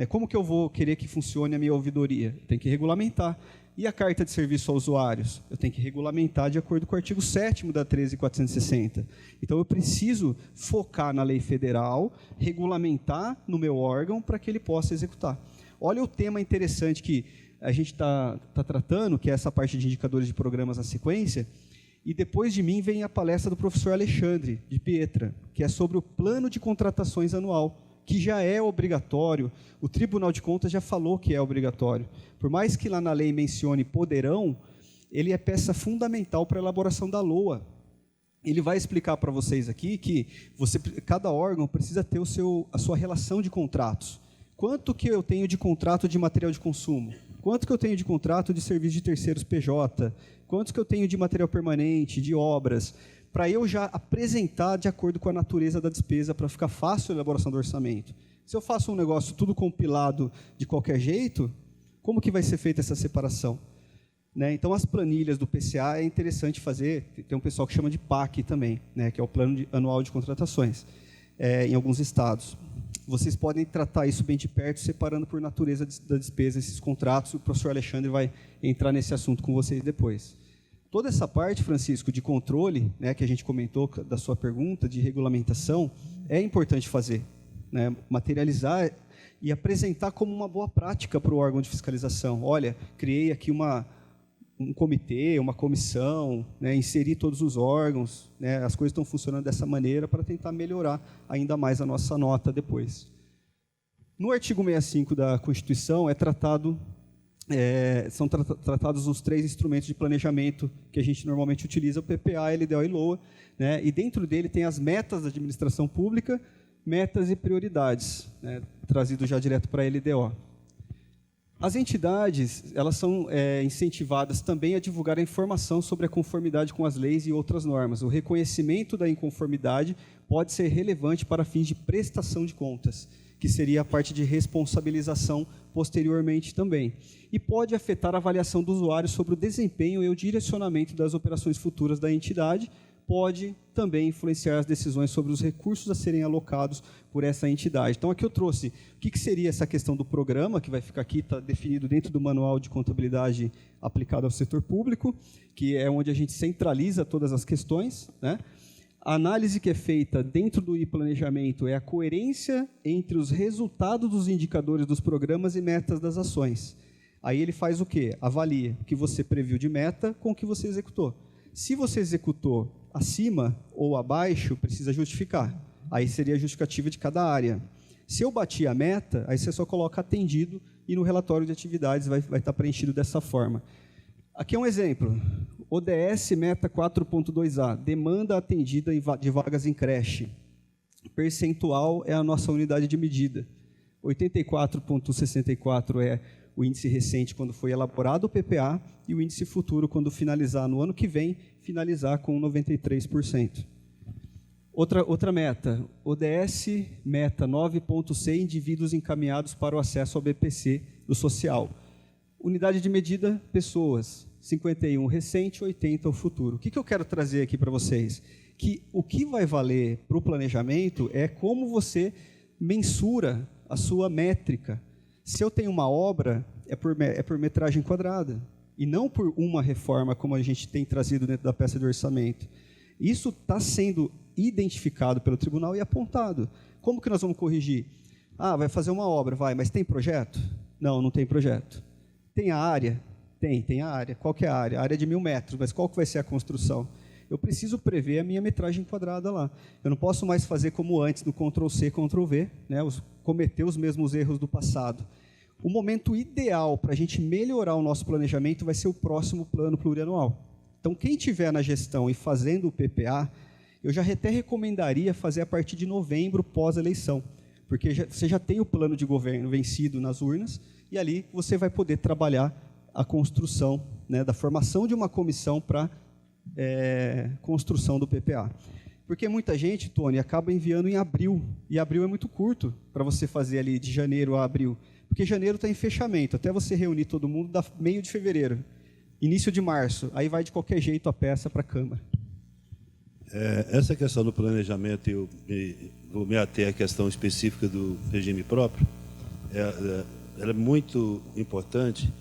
Como que eu vou querer que funcione a minha ouvidoria? Tem que regulamentar. E a carta de serviço a usuários? Eu tenho que regulamentar de acordo com o artigo 7º da 13.460. Então, eu preciso focar na lei federal, regulamentar no meu órgão para que ele possa executar. Olha o tema interessante que a gente está tratando, que é essa parte de indicadores de programas na sequência, e depois de mim vem a palestra do professor Alexandre, de Pietra, que é sobre o plano de contratações anual, que já é obrigatório. O Tribunal de Contas já falou que é obrigatório. Por mais que lá na lei mencione poderão, ele é peça fundamental para a elaboração da LOA. Ele vai explicar para vocês aqui que cada órgão precisa ter a sua relação de contratos. Quanto que eu tenho de contrato de material de consumo? Quanto que eu tenho de contrato de serviço de terceiros PJ? Quanto que eu tenho de material permanente, de obras? Para eu já apresentar de acordo com a natureza da despesa, para ficar fácil a elaboração do orçamento. Se eu faço um negócio tudo compilado de qualquer jeito, como que vai ser feita essa separação? Né? Então, as planilhas do PCA é interessante fazer, tem um pessoal que chama de PAC também, né? Que é o Plano Anual de Contratações, em alguns estados. Vocês podem tratar isso bem de perto, separando por natureza da despesa esses contratos, o professor Alexandre vai entrar nesse assunto com vocês depois. Toda essa parte, Francisco, de controle, né, que a gente comentou da sua pergunta, de regulamentação, é importante fazer, né? Materializar e apresentar como uma boa prática para o órgão de fiscalização. Olha, criei aqui um comitê, uma comissão, né, inserir todos os órgãos, né, as coisas estão funcionando dessa maneira para tentar melhorar ainda mais a nossa nota depois. No artigo 65 da Constituição são tratados os 3 instrumentos de planejamento que a gente normalmente utiliza, o PPA, a LDO e LOA, né, e dentro dele tem as metas da administração pública, metas e prioridades, né, trazido já direto para a LDO. As entidades, elas são incentivadas também a divulgar a informação sobre a conformidade com as leis e outras normas. O reconhecimento da inconformidade pode ser relevante para fins de prestação de contas, que seria a parte de responsabilização posteriormente também. E pode afetar a avaliação do usuário sobre o desempenho e o direcionamento das operações futuras da entidade, pode também influenciar as decisões sobre os recursos a serem alocados por essa entidade. Então, aqui eu trouxe o que seria essa questão do programa, que vai ficar aqui, está definido dentro do Manual de Contabilidade aplicado ao setor público, que é onde a gente centraliza todas as questões, né? A análise que é feita dentro do planejamento é a coerência entre os resultados dos indicadores dos programas e metas das ações. Aí ele faz o quê? Avalia o que você previu de meta com o que você executou. Se você executou acima ou abaixo, precisa justificar. Aí seria a justificativa de cada área. Se eu bati a meta, aí você só coloca atendido e no relatório de atividades vai estar preenchido dessa forma. Aqui é um exemplo. ODS meta 4.2A, demanda atendida de vagas em creche. Percentual é a nossa unidade de medida. 84.64 é o índice recente quando foi elaborado o PPA e o índice futuro quando finalizar no ano que vem, finalizar com 93%. Outra meta, ODS meta 9.C, indivíduos encaminhados para o acesso ao BPC do social. Unidade de medida, pessoas, 51 recente, 80 o futuro. O que eu quero trazer aqui para vocês? Que o que vai valer para o planejamento é como você mensura a sua métrica. Se eu tenho uma obra, é por metragem quadrada, e não por uma reforma, como a gente tem trazido dentro da peça de orçamento. Isso está sendo identificado pelo tribunal e apontado. Como que nós vamos corrigir? Ah, vai fazer uma obra, vai, mas tem projeto? Não, não tem projeto. Tem a área? Tem a área. Qual que é a área? A área é de 1.000 metros, mas qual que vai ser a construção? Eu preciso prever a minha metragem quadrada lá. Eu não posso mais fazer como antes, no Ctrl+C, Ctrl+V, né, cometer os mesmos erros do passado. O momento ideal para a gente melhorar o nosso planejamento vai ser o próximo plano plurianual. Então, quem estiver na gestão e fazendo o PPA, eu já até recomendaria fazer a partir de novembro, pós-eleição, porque você já tem o plano de governo vencido nas urnas, e ali você vai poder trabalhar a construção, né, da formação de uma comissão para construção do PPA. Porque muita gente, Tony, acaba enviando em abril, e abril é muito curto para você fazer ali de janeiro a abril, porque janeiro está em fechamento, até você reunir todo mundo dá meio de fevereiro, início de março, aí vai de qualquer jeito a peça para a Câmara. Essa questão do planejamento, eu vou me ater à questão específica do regime próprio, ela é muito importante,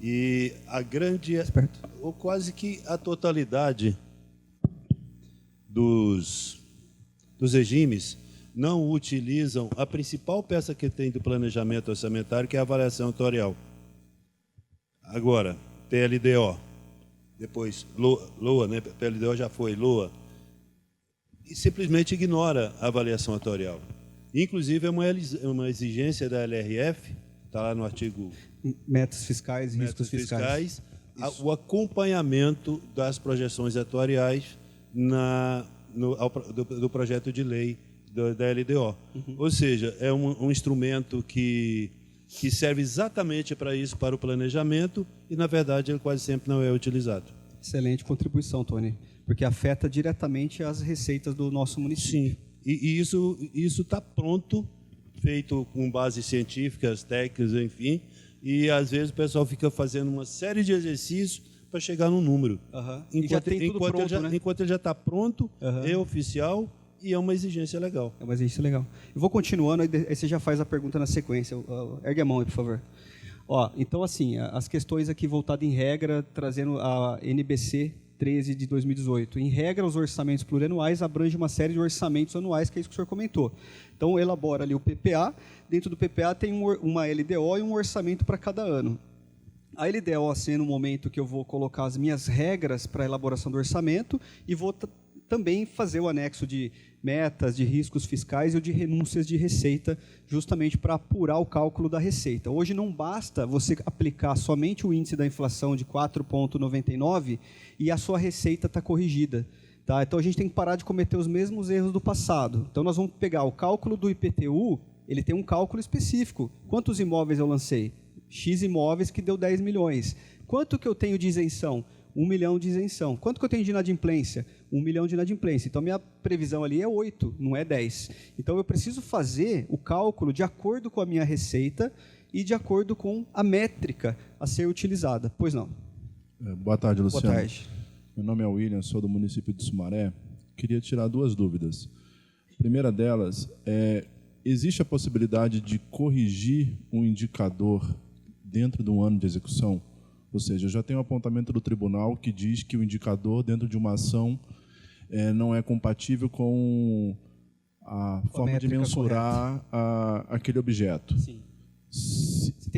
e a grande, ou quase que a totalidade dos regimes não utilizam a principal peça que tem do planejamento orçamentário, que é a avaliação atuarial. Agora, PLDO, depois LOA, né? PLDO já foi, LOA, e simplesmente ignora a avaliação atuarial. Inclusive, é uma exigência da LRF, está lá no artigo... Metas fiscais e riscos fiscais. O acompanhamento das projeções atuariais do projeto de lei da LDO. Uhum. Ou seja, é um instrumento que serve exatamente para isso, para o planejamento, e, na verdade, ele quase sempre não é utilizado. Excelente contribuição, Tony, porque afeta diretamente as receitas do nosso município. Sim, e isso está pronto, feito com bases científicas, técnicas, enfim, e às vezes o pessoal fica fazendo uma série de exercícios para chegar no número. E já tem tudo pronto, né? Enquanto ele já está pronto, é oficial e é uma exigência legal. É uma exigência legal. Eu vou continuando, aí você já faz a pergunta na sequência. Ergue a mão aí, por favor. Então, assim, as questões aqui voltadas em regra, trazendo a NBC 13 de 2018. Em regra, os orçamentos plurianuais abrangem uma série de orçamentos anuais, que é isso que o senhor comentou. Então, elabora ali o PPA. Dentro do PPA tem uma LDO e um orçamento para cada ano. A LDO sendo o momento que eu vou colocar as minhas regras para a elaboração do orçamento e vou também fazer o anexo de metas, de riscos fiscais e o de renúncias de receita, justamente para apurar o cálculo da receita. Hoje não basta você aplicar somente o índice da inflação de 4,99 e a sua receita está corrigida. Tá? Então, a gente tem que parar de cometer os mesmos erros do passado. Então, nós vamos pegar o cálculo do IPTU, ele tem um cálculo específico. Quantos imóveis eu lancei? X imóveis que deu 10 milhões. Quanto que eu tenho de isenção? 1 milhão de isenção. Quanto que eu tenho de inadimplência? 1 milhão de inadimplência. Então, minha previsão ali é 8, não é 10. Então, eu preciso fazer o cálculo de acordo com a minha receita e de acordo com a métrica a ser utilizada. Pois não. Boa tarde, Luciano. Boa tarde. Meu nome é William, sou do município de Sumaré. Queria tirar 2 dúvidas. A primeira delas é, existe a possibilidade de corrigir um indicador dentro de um ano de execução? Ou seja, eu já tenho um apontamento do tribunal que diz que o indicador dentro de uma ação não é compatível com a forma de mensurar aquele objeto. Sim.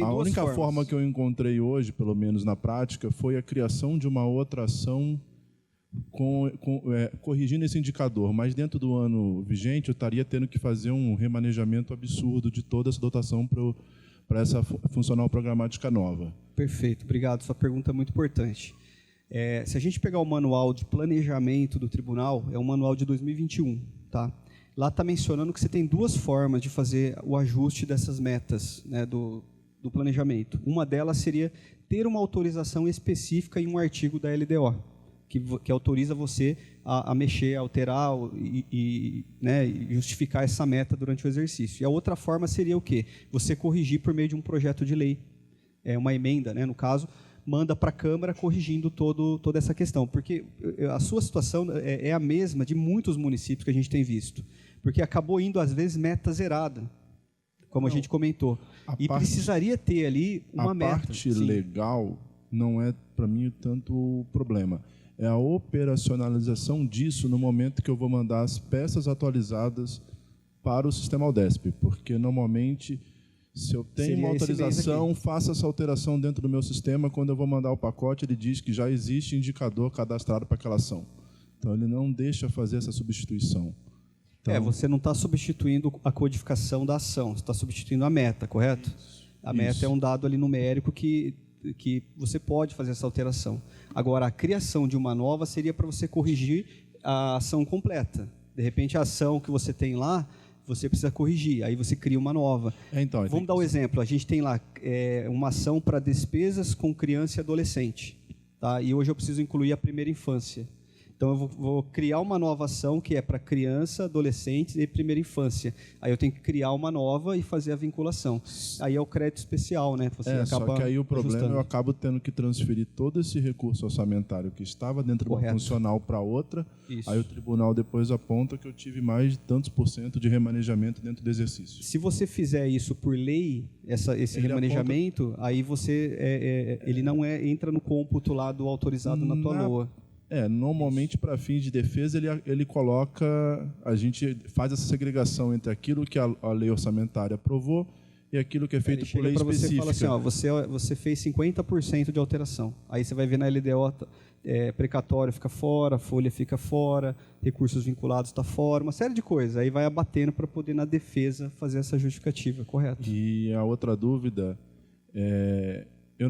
A única forma que eu encontrei hoje, pelo menos na prática, foi a criação de uma outra ação corrigindo esse indicador. Mas dentro do ano vigente, eu estaria tendo que fazer um remanejamento absurdo de toda essa dotação para essa funcional programática nova. Perfeito, obrigado. Sua pergunta é muito importante. Se a gente pegar o manual de planejamento do tribunal, é um manual de 2021, tá? Lá está mencionando que você tem 2 formas de fazer o ajuste dessas metas, né, do planejamento. Uma delas seria ter uma autorização específica em um artigo da LDO, que autoriza você a mexer, a alterar né, e justificar essa meta durante o exercício. E a outra forma seria o quê? Você corrigir por meio de um projeto de lei, uma emenda, né, no caso, manda para a Câmara corrigindo toda essa questão. Porque a sua situação é a mesma de muitos municípios que a gente tem visto. Porque acabou indo, às vezes, meta zerada, como a gente comentou. Precisaria ter ali uma meta. A parte legal não é, para mim, tanto o problema. É a operacionalização disso no momento que eu vou mandar as peças atualizadas para o sistema Aldesp. Porque, normalmente, se eu tenho uma autorização, faça essa alteração dentro do meu sistema. Quando eu vou mandar o pacote, ele diz que já existe indicador cadastrado para aquela ação. Então, ele não deixa fazer essa substituição. Então, você não está substituindo a codificação da ação, você está substituindo a meta, correto? A meta é um dado ali numérico que você pode fazer essa alteração. Agora, a criação de uma nova seria para você corrigir a ação completa. De repente, a ação que você tem lá, você precisa corrigir, aí você cria uma nova. Vamos dar um exemplo. A gente tem lá uma ação para despesas com criança e adolescente. Tá? E hoje eu preciso incluir a primeira infância. Então, eu vou criar uma nova ação que é para criança, adolescente e primeira infância. Aí eu tenho que criar uma nova e fazer a vinculação. Aí é o crédito especial, né? Você acaba só que aí o problema ajustando. Eu acabo tendo que transferir todo esse recurso orçamentário que estava dentro de uma funcional para outra. Isso. Aí o tribunal depois aponta que eu tive mais de tantos % de remanejamento dentro do exercício. Se você fizer isso por lei, esse remanejamento, aí você ele não entra no cômputo lá do autorizado na tua LOA. Normalmente, para fins de defesa, ele coloca... A gente faz essa segregação entre aquilo que a lei orçamentária aprovou e aquilo que é feito por lei específica. Você fala assim, você fez 50% de alteração. Aí você vai ver na LDO, precatório fica fora, folha fica fora, recursos vinculados está fora, uma série de coisas. Aí vai abatendo para poder, na defesa, fazer essa justificativa, correto? E a outra dúvida eu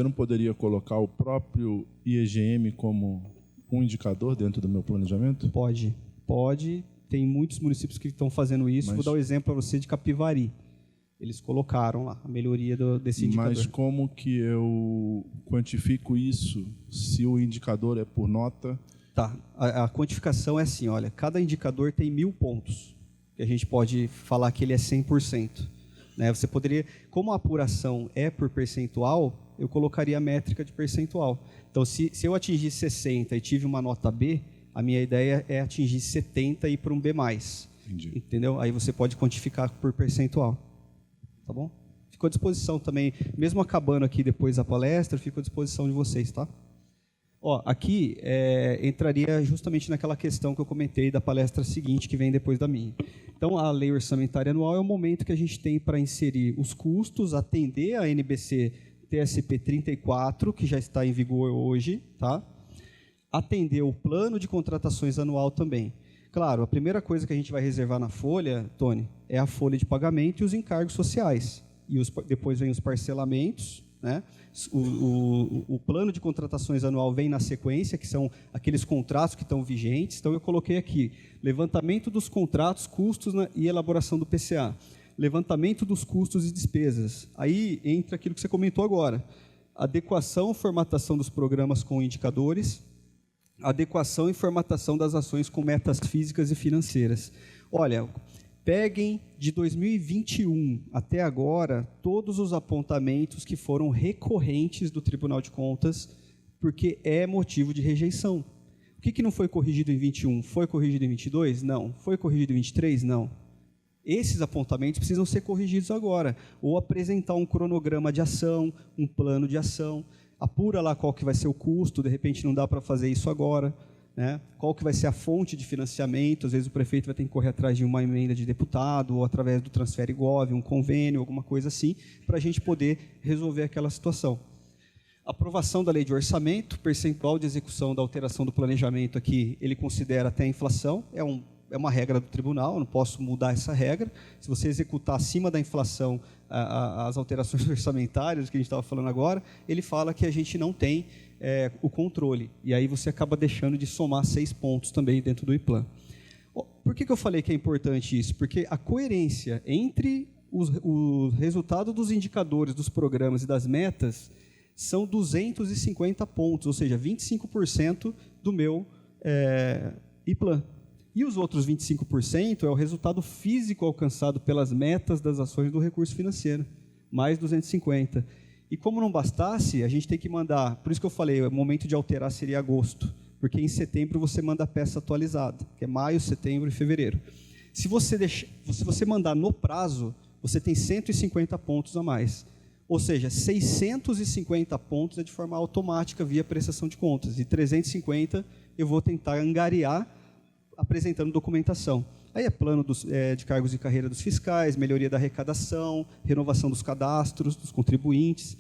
não poderia colocar o próprio IEGM como um indicador dentro do meu planejamento? Pode. Tem muitos municípios que estão fazendo isso. Vou dar um exemplo para você de Capivari. Eles colocaram lá a melhoria desse indicador. Mas como que eu quantifico isso se o indicador é por nota? Tá. A quantificação é assim, olha, cada indicador tem 1000 pontos. que a gente pode falar que ele é 100%. Né? Você poderia, como a apuração é por percentual, eu colocaria a métrica de percentual. Então, se eu atingir 60 e tive uma nota B, a minha ideia é atingir 70 e ir para um B+. Entendi. Entendeu? Aí você pode quantificar por percentual. Tá bom? Fico à disposição também, mesmo acabando aqui depois da palestra, fico à disposição de vocês, tá? Ó, aqui entraria justamente naquela questão que eu comentei da palestra seguinte, que vem depois da minha. Então, a lei orçamentária anual é o momento que a gente tem para inserir os custos, atender a NBC TSP 34, que já está em vigor hoje, tá? Atender o plano de contratações anual também. Claro, a primeira coisa que a gente vai reservar na folha, Tony, é a folha de pagamento e os encargos sociais. E depois vem os parcelamentos, né? O plano de contratações anual vem na sequência, que são aqueles contratos que estão vigentes. Então, eu coloquei aqui, levantamento dos contratos, custos e elaboração do PCA. Levantamento dos custos e despesas. Aí entra aquilo que você comentou agora. Adequação e formatação dos programas com indicadores. Adequação e formatação das ações com metas físicas e financeiras. Olha, peguem de 2021 até agora todos os apontamentos que foram recorrentes do Tribunal de Contas, porque é motivo de rejeição. O que não foi corrigido em 21? Foi corrigido em 22? Não. Foi corrigido em 23? Não. Esses apontamentos precisam ser corrigidos agora, ou apresentar um cronograma de ação, um plano de ação, apura lá qual que vai ser o custo, de repente não dá para fazer isso agora, né? Qual que vai ser a fonte de financiamento, às vezes o prefeito vai ter que correr atrás de uma emenda de deputado, ou através do Transfere Gov, um convênio, alguma coisa assim, para a gente poder resolver aquela situação. Aprovação da lei de orçamento, percentual de execução da alteração do planejamento aqui, ele considera até a inflação, é uma regra do tribunal, eu não posso mudar essa regra. Se você executar acima da inflação as alterações orçamentárias, que a gente estava falando agora, ele fala que a gente não tem o controle. E aí você acaba deixando de somar 6 pontos também dentro do IPLAN. Por que eu falei que é importante isso? Porque a coerência entre o resultado dos indicadores, dos programas e das metas são 250 pontos, ou seja, 25% do meu IPLAN. E os outros 25% é o resultado físico alcançado pelas metas das ações do recurso financeiro, mais 250. E como não bastasse, a gente tem que mandar, por isso que eu falei, o momento de alterar seria agosto, porque em setembro você manda a peça atualizada, que é maio, setembro e fevereiro. Se você mandar no prazo, você tem 150 pontos a mais. Ou seja, 650 pontos é de forma automática via prestação de contas, e 350 eu vou tentar angariar apresentando documentação. Aí é plano de cargos e carreira dos fiscais, melhoria da arrecadação, renovação dos cadastros, dos contribuintes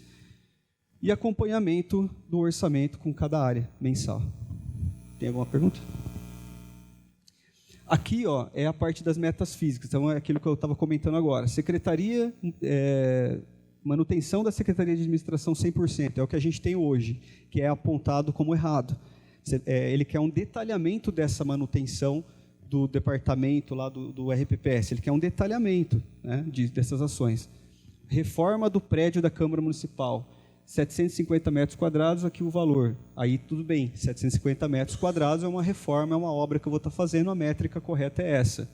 e acompanhamento do orçamento com cada área mensal. Tem alguma pergunta? Aqui é a parte das metas físicas, então é aquilo que eu estava comentando agora. Secretaria, manutenção da Secretaria de Administração 100%, é o que a gente tem hoje, que é apontado como errado. Ele quer um detalhamento dessa manutenção do departamento lá do RPPS, ele quer um detalhamento, né, dessas ações. Reforma do prédio da Câmara Municipal, 750 metros quadrados, aqui o valor. Aí tudo bem, 750 metros quadrados é uma reforma, é uma obra que eu vou estar fazendo, a métrica correta é essa.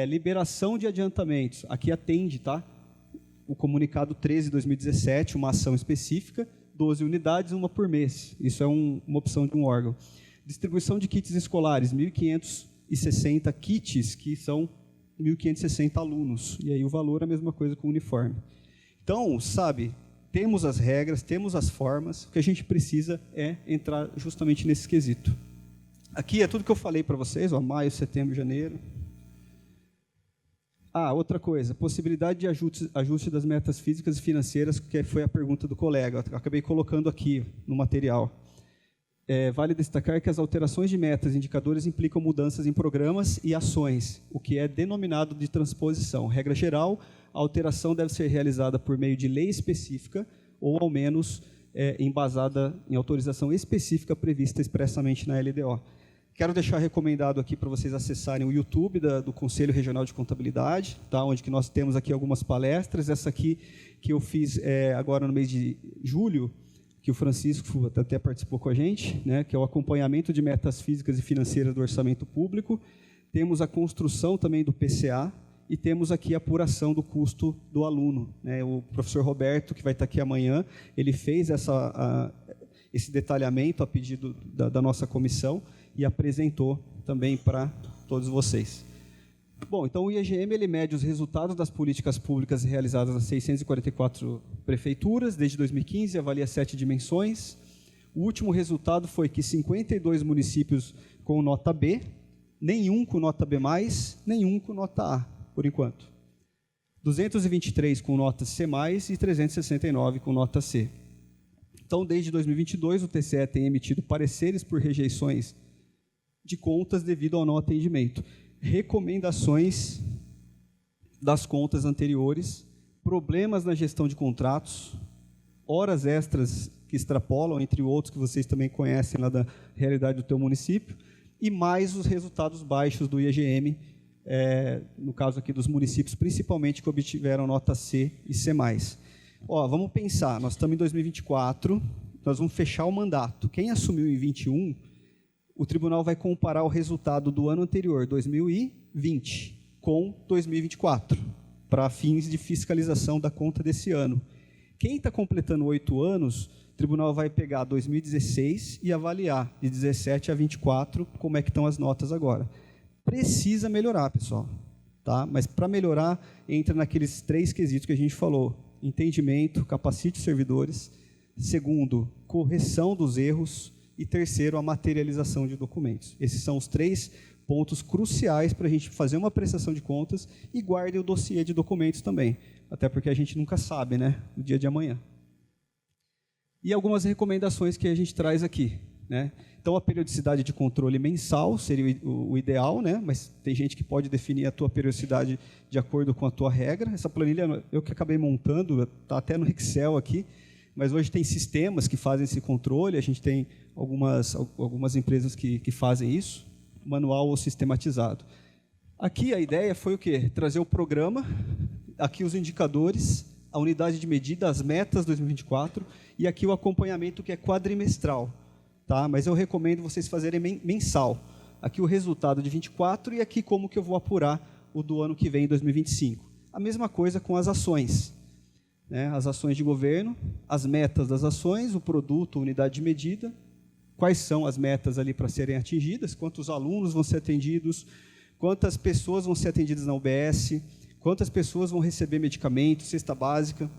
Liberação de adiantamentos, aqui atende, tá? O comunicado 13 de 2017, uma ação específica, 12 unidades, uma por mês. Isso é uma opção de um órgão. Distribuição de kits escolares, 1.560 kits, que são 1.560 alunos. E aí o valor é a mesma coisa com o uniforme. Então, sabe, temos as regras, temos as formas, o que a gente precisa é entrar justamente nesse quesito. Aqui é tudo que eu falei para vocês, maio, setembro, janeiro. Outra coisa, possibilidade de ajuste das metas físicas e financeiras, que foi a pergunta do colega, eu acabei colocando aqui no material. Vale destacar que as alterações de metas e indicadores implicam mudanças em programas e ações, o que é denominado de transposição. Regra geral, a alteração deve ser realizada por meio de lei específica ou, ao menos, embasada em autorização específica prevista expressamente na LDO. Quero deixar recomendado aqui para vocês acessarem o YouTube do Conselho Regional de Contabilidade, tá? Onde que nós temos aqui algumas palestras. Essa aqui que eu fiz agora no mês de julho, que o Francisco até participou com a gente, né? Que é o acompanhamento de metas físicas e financeiras do orçamento público. temos a construção também do PCA e temos aqui a apuração do custo do aluno, né? O professor Roberto, que vai estar aqui amanhã, ele fez esse detalhamento a pedido da nossa comissão e apresentou também para todos vocês. Bom, então o IEGM ele mede os resultados das políticas públicas realizadas nas 644 prefeituras desde 2015, avalia 7 dimensões. O último resultado foi que 52 municípios com nota B, nenhum com nota B+, nenhum com nota A, por enquanto. 223 com nota C+, e 369 com nota C. Então, desde 2022, o TCE tem emitido pareceres por rejeições de contas devido ao não atendimento, recomendações das contas anteriores, problemas na gestão de contratos, horas extras que extrapolam, entre outros que vocês também conhecem lá da realidade do teu município, e mais os resultados baixos do IEGM, no caso aqui dos municípios, principalmente que obtiveram nota C e C+. Vamos pensar, nós estamos em 2024, nós vamos fechar o mandato. Quem assumiu em 21, o tribunal vai comparar o resultado do ano anterior, 2020, com 2024, para fins de fiscalização da conta desse ano. Quem está completando 8 anos, o tribunal vai pegar 2016 e avaliar de 17 a 24 como é que estão as notas agora. Precisa melhorar, pessoal, tá? Mas para melhorar, entra naqueles 3 quesitos que a gente falou: entendimento, capacite os servidores; segundo, correção dos erros; e terceiro, a materialização de documentos. Esses são os 3 pontos cruciais para a gente fazer uma prestação de contas, e guarde o dossiê de documentos também, até porque a gente nunca sabe, né, o dia de amanhã. E algumas recomendações que a gente traz aqui, né? Então, a periodicidade de controle mensal seria o ideal, né? Mas tem gente que pode definir a tua periodicidade de acordo com a tua regra. Essa planilha eu que acabei montando, está até no Excel aqui, mas hoje tem sistemas que fazem esse controle, a gente tem algumas empresas que fazem isso, manual ou sistematizado. Aqui a ideia foi o quê? Trazer o programa, aqui os indicadores, a unidade de medida, as metas 2024, e aqui o acompanhamento, que é quadrimestral, tá? Mas eu recomendo vocês fazerem mensal. Aqui o resultado de 24 e aqui como que eu vou apurar o do ano que vem, 2025. A mesma coisa com as ações, né? As ações de governo, as metas das ações, o produto, unidade de medida, quais são as metas ali para serem atingidas, quantos alunos vão ser atendidos, quantas pessoas vão ser atendidas na UBS, quantas pessoas vão receber medicamento, cesta básica.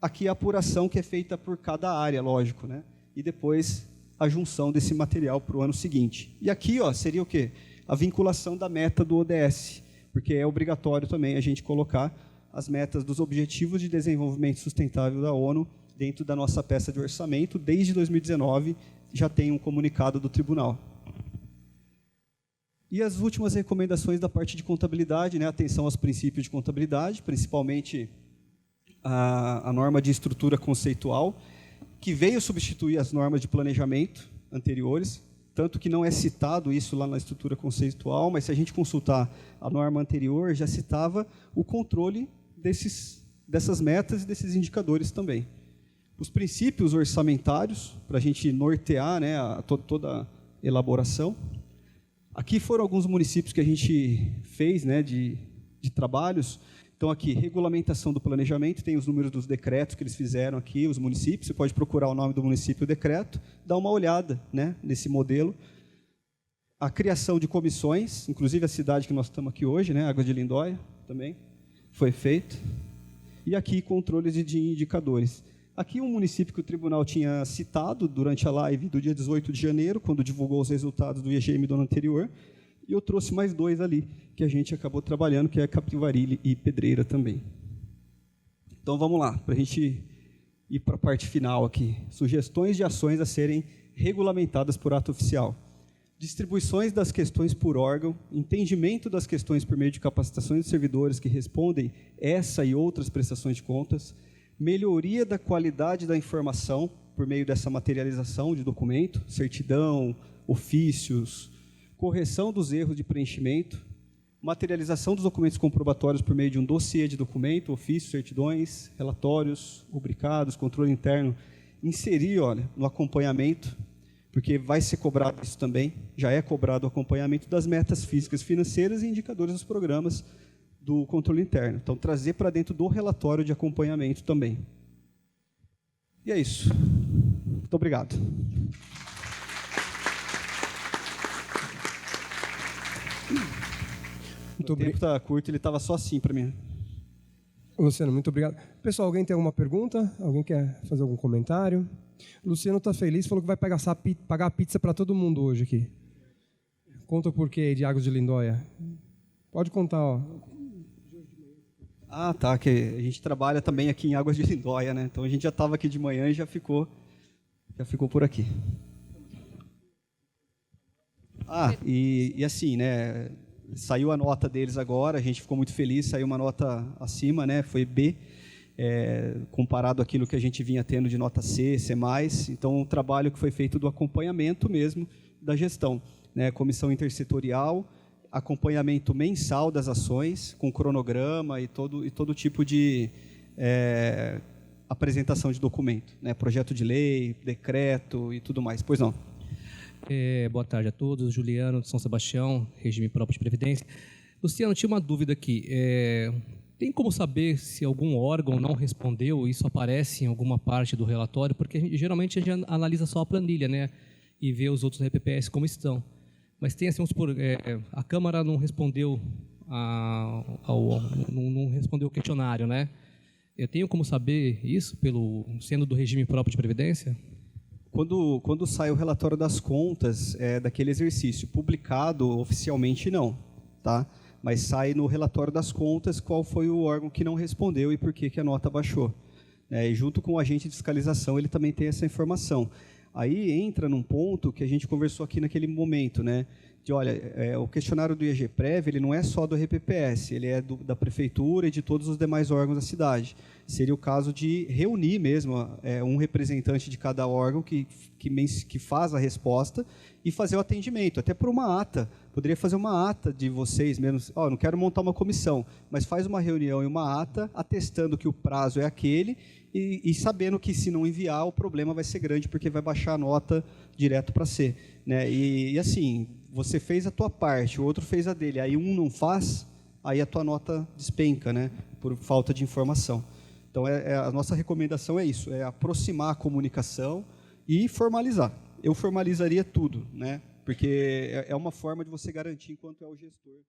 Aqui a apuração que é feita por cada área, lógico, né? E depois a junção desse material para o ano seguinte. E aqui, seria o quê? A vinculação da meta do ODS, porque é obrigatório também a gente colocar as metas dos Objetivos de Desenvolvimento Sustentável da ONU dentro da nossa peça de orçamento. Desde 2019 já tem um comunicado do tribunal. E as últimas recomendações da parte de contabilidade, né? Atenção aos princípios de contabilidade, principalmente a norma de estrutura conceitual, que veio substituir as normas de planejamento anteriores, tanto que não é citado isso lá na estrutura conceitual, mas se a gente consultar a norma anterior, já citava o controle dessas metas e desses indicadores também. Os princípios orçamentários, para a gente nortear, né, toda a elaboração. Aqui foram alguns municípios que a gente fez, né, de trabalhos. Então, aqui, regulamentação do planejamento, tem os números dos decretos que eles fizeram aqui, os municípios. Você pode procurar o nome do município e o decreto, dar uma olhada, né, nesse modelo. A criação de comissões, inclusive a cidade que nós estamos aqui hoje, né, Água de Lindóia, também foi feito. E aqui, controles de indicadores. Aqui, um município que o tribunal tinha citado durante a live do dia 18 de janeiro, quando divulgou os resultados do IEGM do ano anterior, e eu trouxe mais 2 ali, que a gente acabou trabalhando, que é Capivari e Pedreira também. Então, vamos lá, para a gente ir para a parte final aqui. Sugestões de ações a serem regulamentadas por ato oficial. Distribuições das questões por órgão, entendimento das questões por meio de capacitações de servidores que respondem essa e outras prestações de contas, melhoria da qualidade da informação por meio dessa materialização de documento, certidão, ofícios, correção dos erros de preenchimento, materialização dos documentos comprobatórios por meio de um dossiê de documento, ofícios, certidões, relatórios, rubricados, controle interno, inserir, no acompanhamento, porque vai ser cobrado isso também, já é cobrado o acompanhamento das metas físicas, financeiras e indicadores dos programas do controle interno. Então, trazer para dentro do relatório de acompanhamento também. E é isso. Muito obrigado. O tempo está curto, ele estava só assim para mim. Luciano, muito obrigado. Pessoal, alguém tem alguma pergunta? Alguém quer fazer algum comentário? O Luciano está feliz, falou que vai pagar pizza para todo mundo hoje aqui. Conta o porquê de Águas de Lindóia. Pode contar, ó. Ah, tá, que a gente trabalha também aqui em Águas de Lindóia, né? Então a gente já estava aqui de manhã e já ficou por aqui. Ah, e assim, né? Saiu a nota deles agora, a gente ficou muito feliz, saiu uma nota acima, né? Foi B, comparado àquilo que a gente vinha tendo de nota C, C+. Então, o trabalho que foi feito do acompanhamento mesmo da gestão, né? Comissão intersetorial, acompanhamento mensal das ações, com cronograma e todo tipo de apresentação de documento, né? Projeto de lei, decreto e tudo mais. Pois não. Boa tarde a todos. Juliano de São Sebastião, regime próprio de previdência. Luciano, tinha uma dúvida aqui. Tem como saber se algum órgão não respondeu? Isso aparece em alguma parte do relatório? Porque geralmente a gente analisa só a planilha, né? E vê os outros RPPS como estão. Mas tem assim, vamos supor, a Câmara não respondeu não respondeu o questionário, né? Eu tenho como saber isso sendo do regime próprio de previdência? Quando sai o relatório das contas daquele exercício, publicado oficialmente não, tá? Mas sai no relatório das contas qual foi o órgão que não respondeu e por que a nota baixou. E junto com o agente de fiscalização, ele também tem essa informação. Aí entra num ponto que a gente conversou aqui naquele momento, né? De, olha, o questionário do IEGPREV, ele não é só do RPPS, ele é da Prefeitura e de todos os demais órgãos da cidade. Seria o caso de reunir mesmo um representante de cada órgão que faz a resposta e fazer o atendimento, até por uma ata. Poderia fazer uma ata de vocês mesmos, não quero montar uma comissão, mas faz uma reunião e uma ata atestando que o prazo é aquele e sabendo que se não enviar o problema vai ser grande porque vai baixar a nota direto para C. Né? E assim, você fez a tua parte, o outro fez a dele, aí um não faz, aí a tua nota despenca, né? Por falta de informação. Então, a nossa recomendação é isso, é aproximar a comunicação e formalizar. Eu formalizaria tudo, né? Porque é uma forma de você garantir enquanto é o gestor.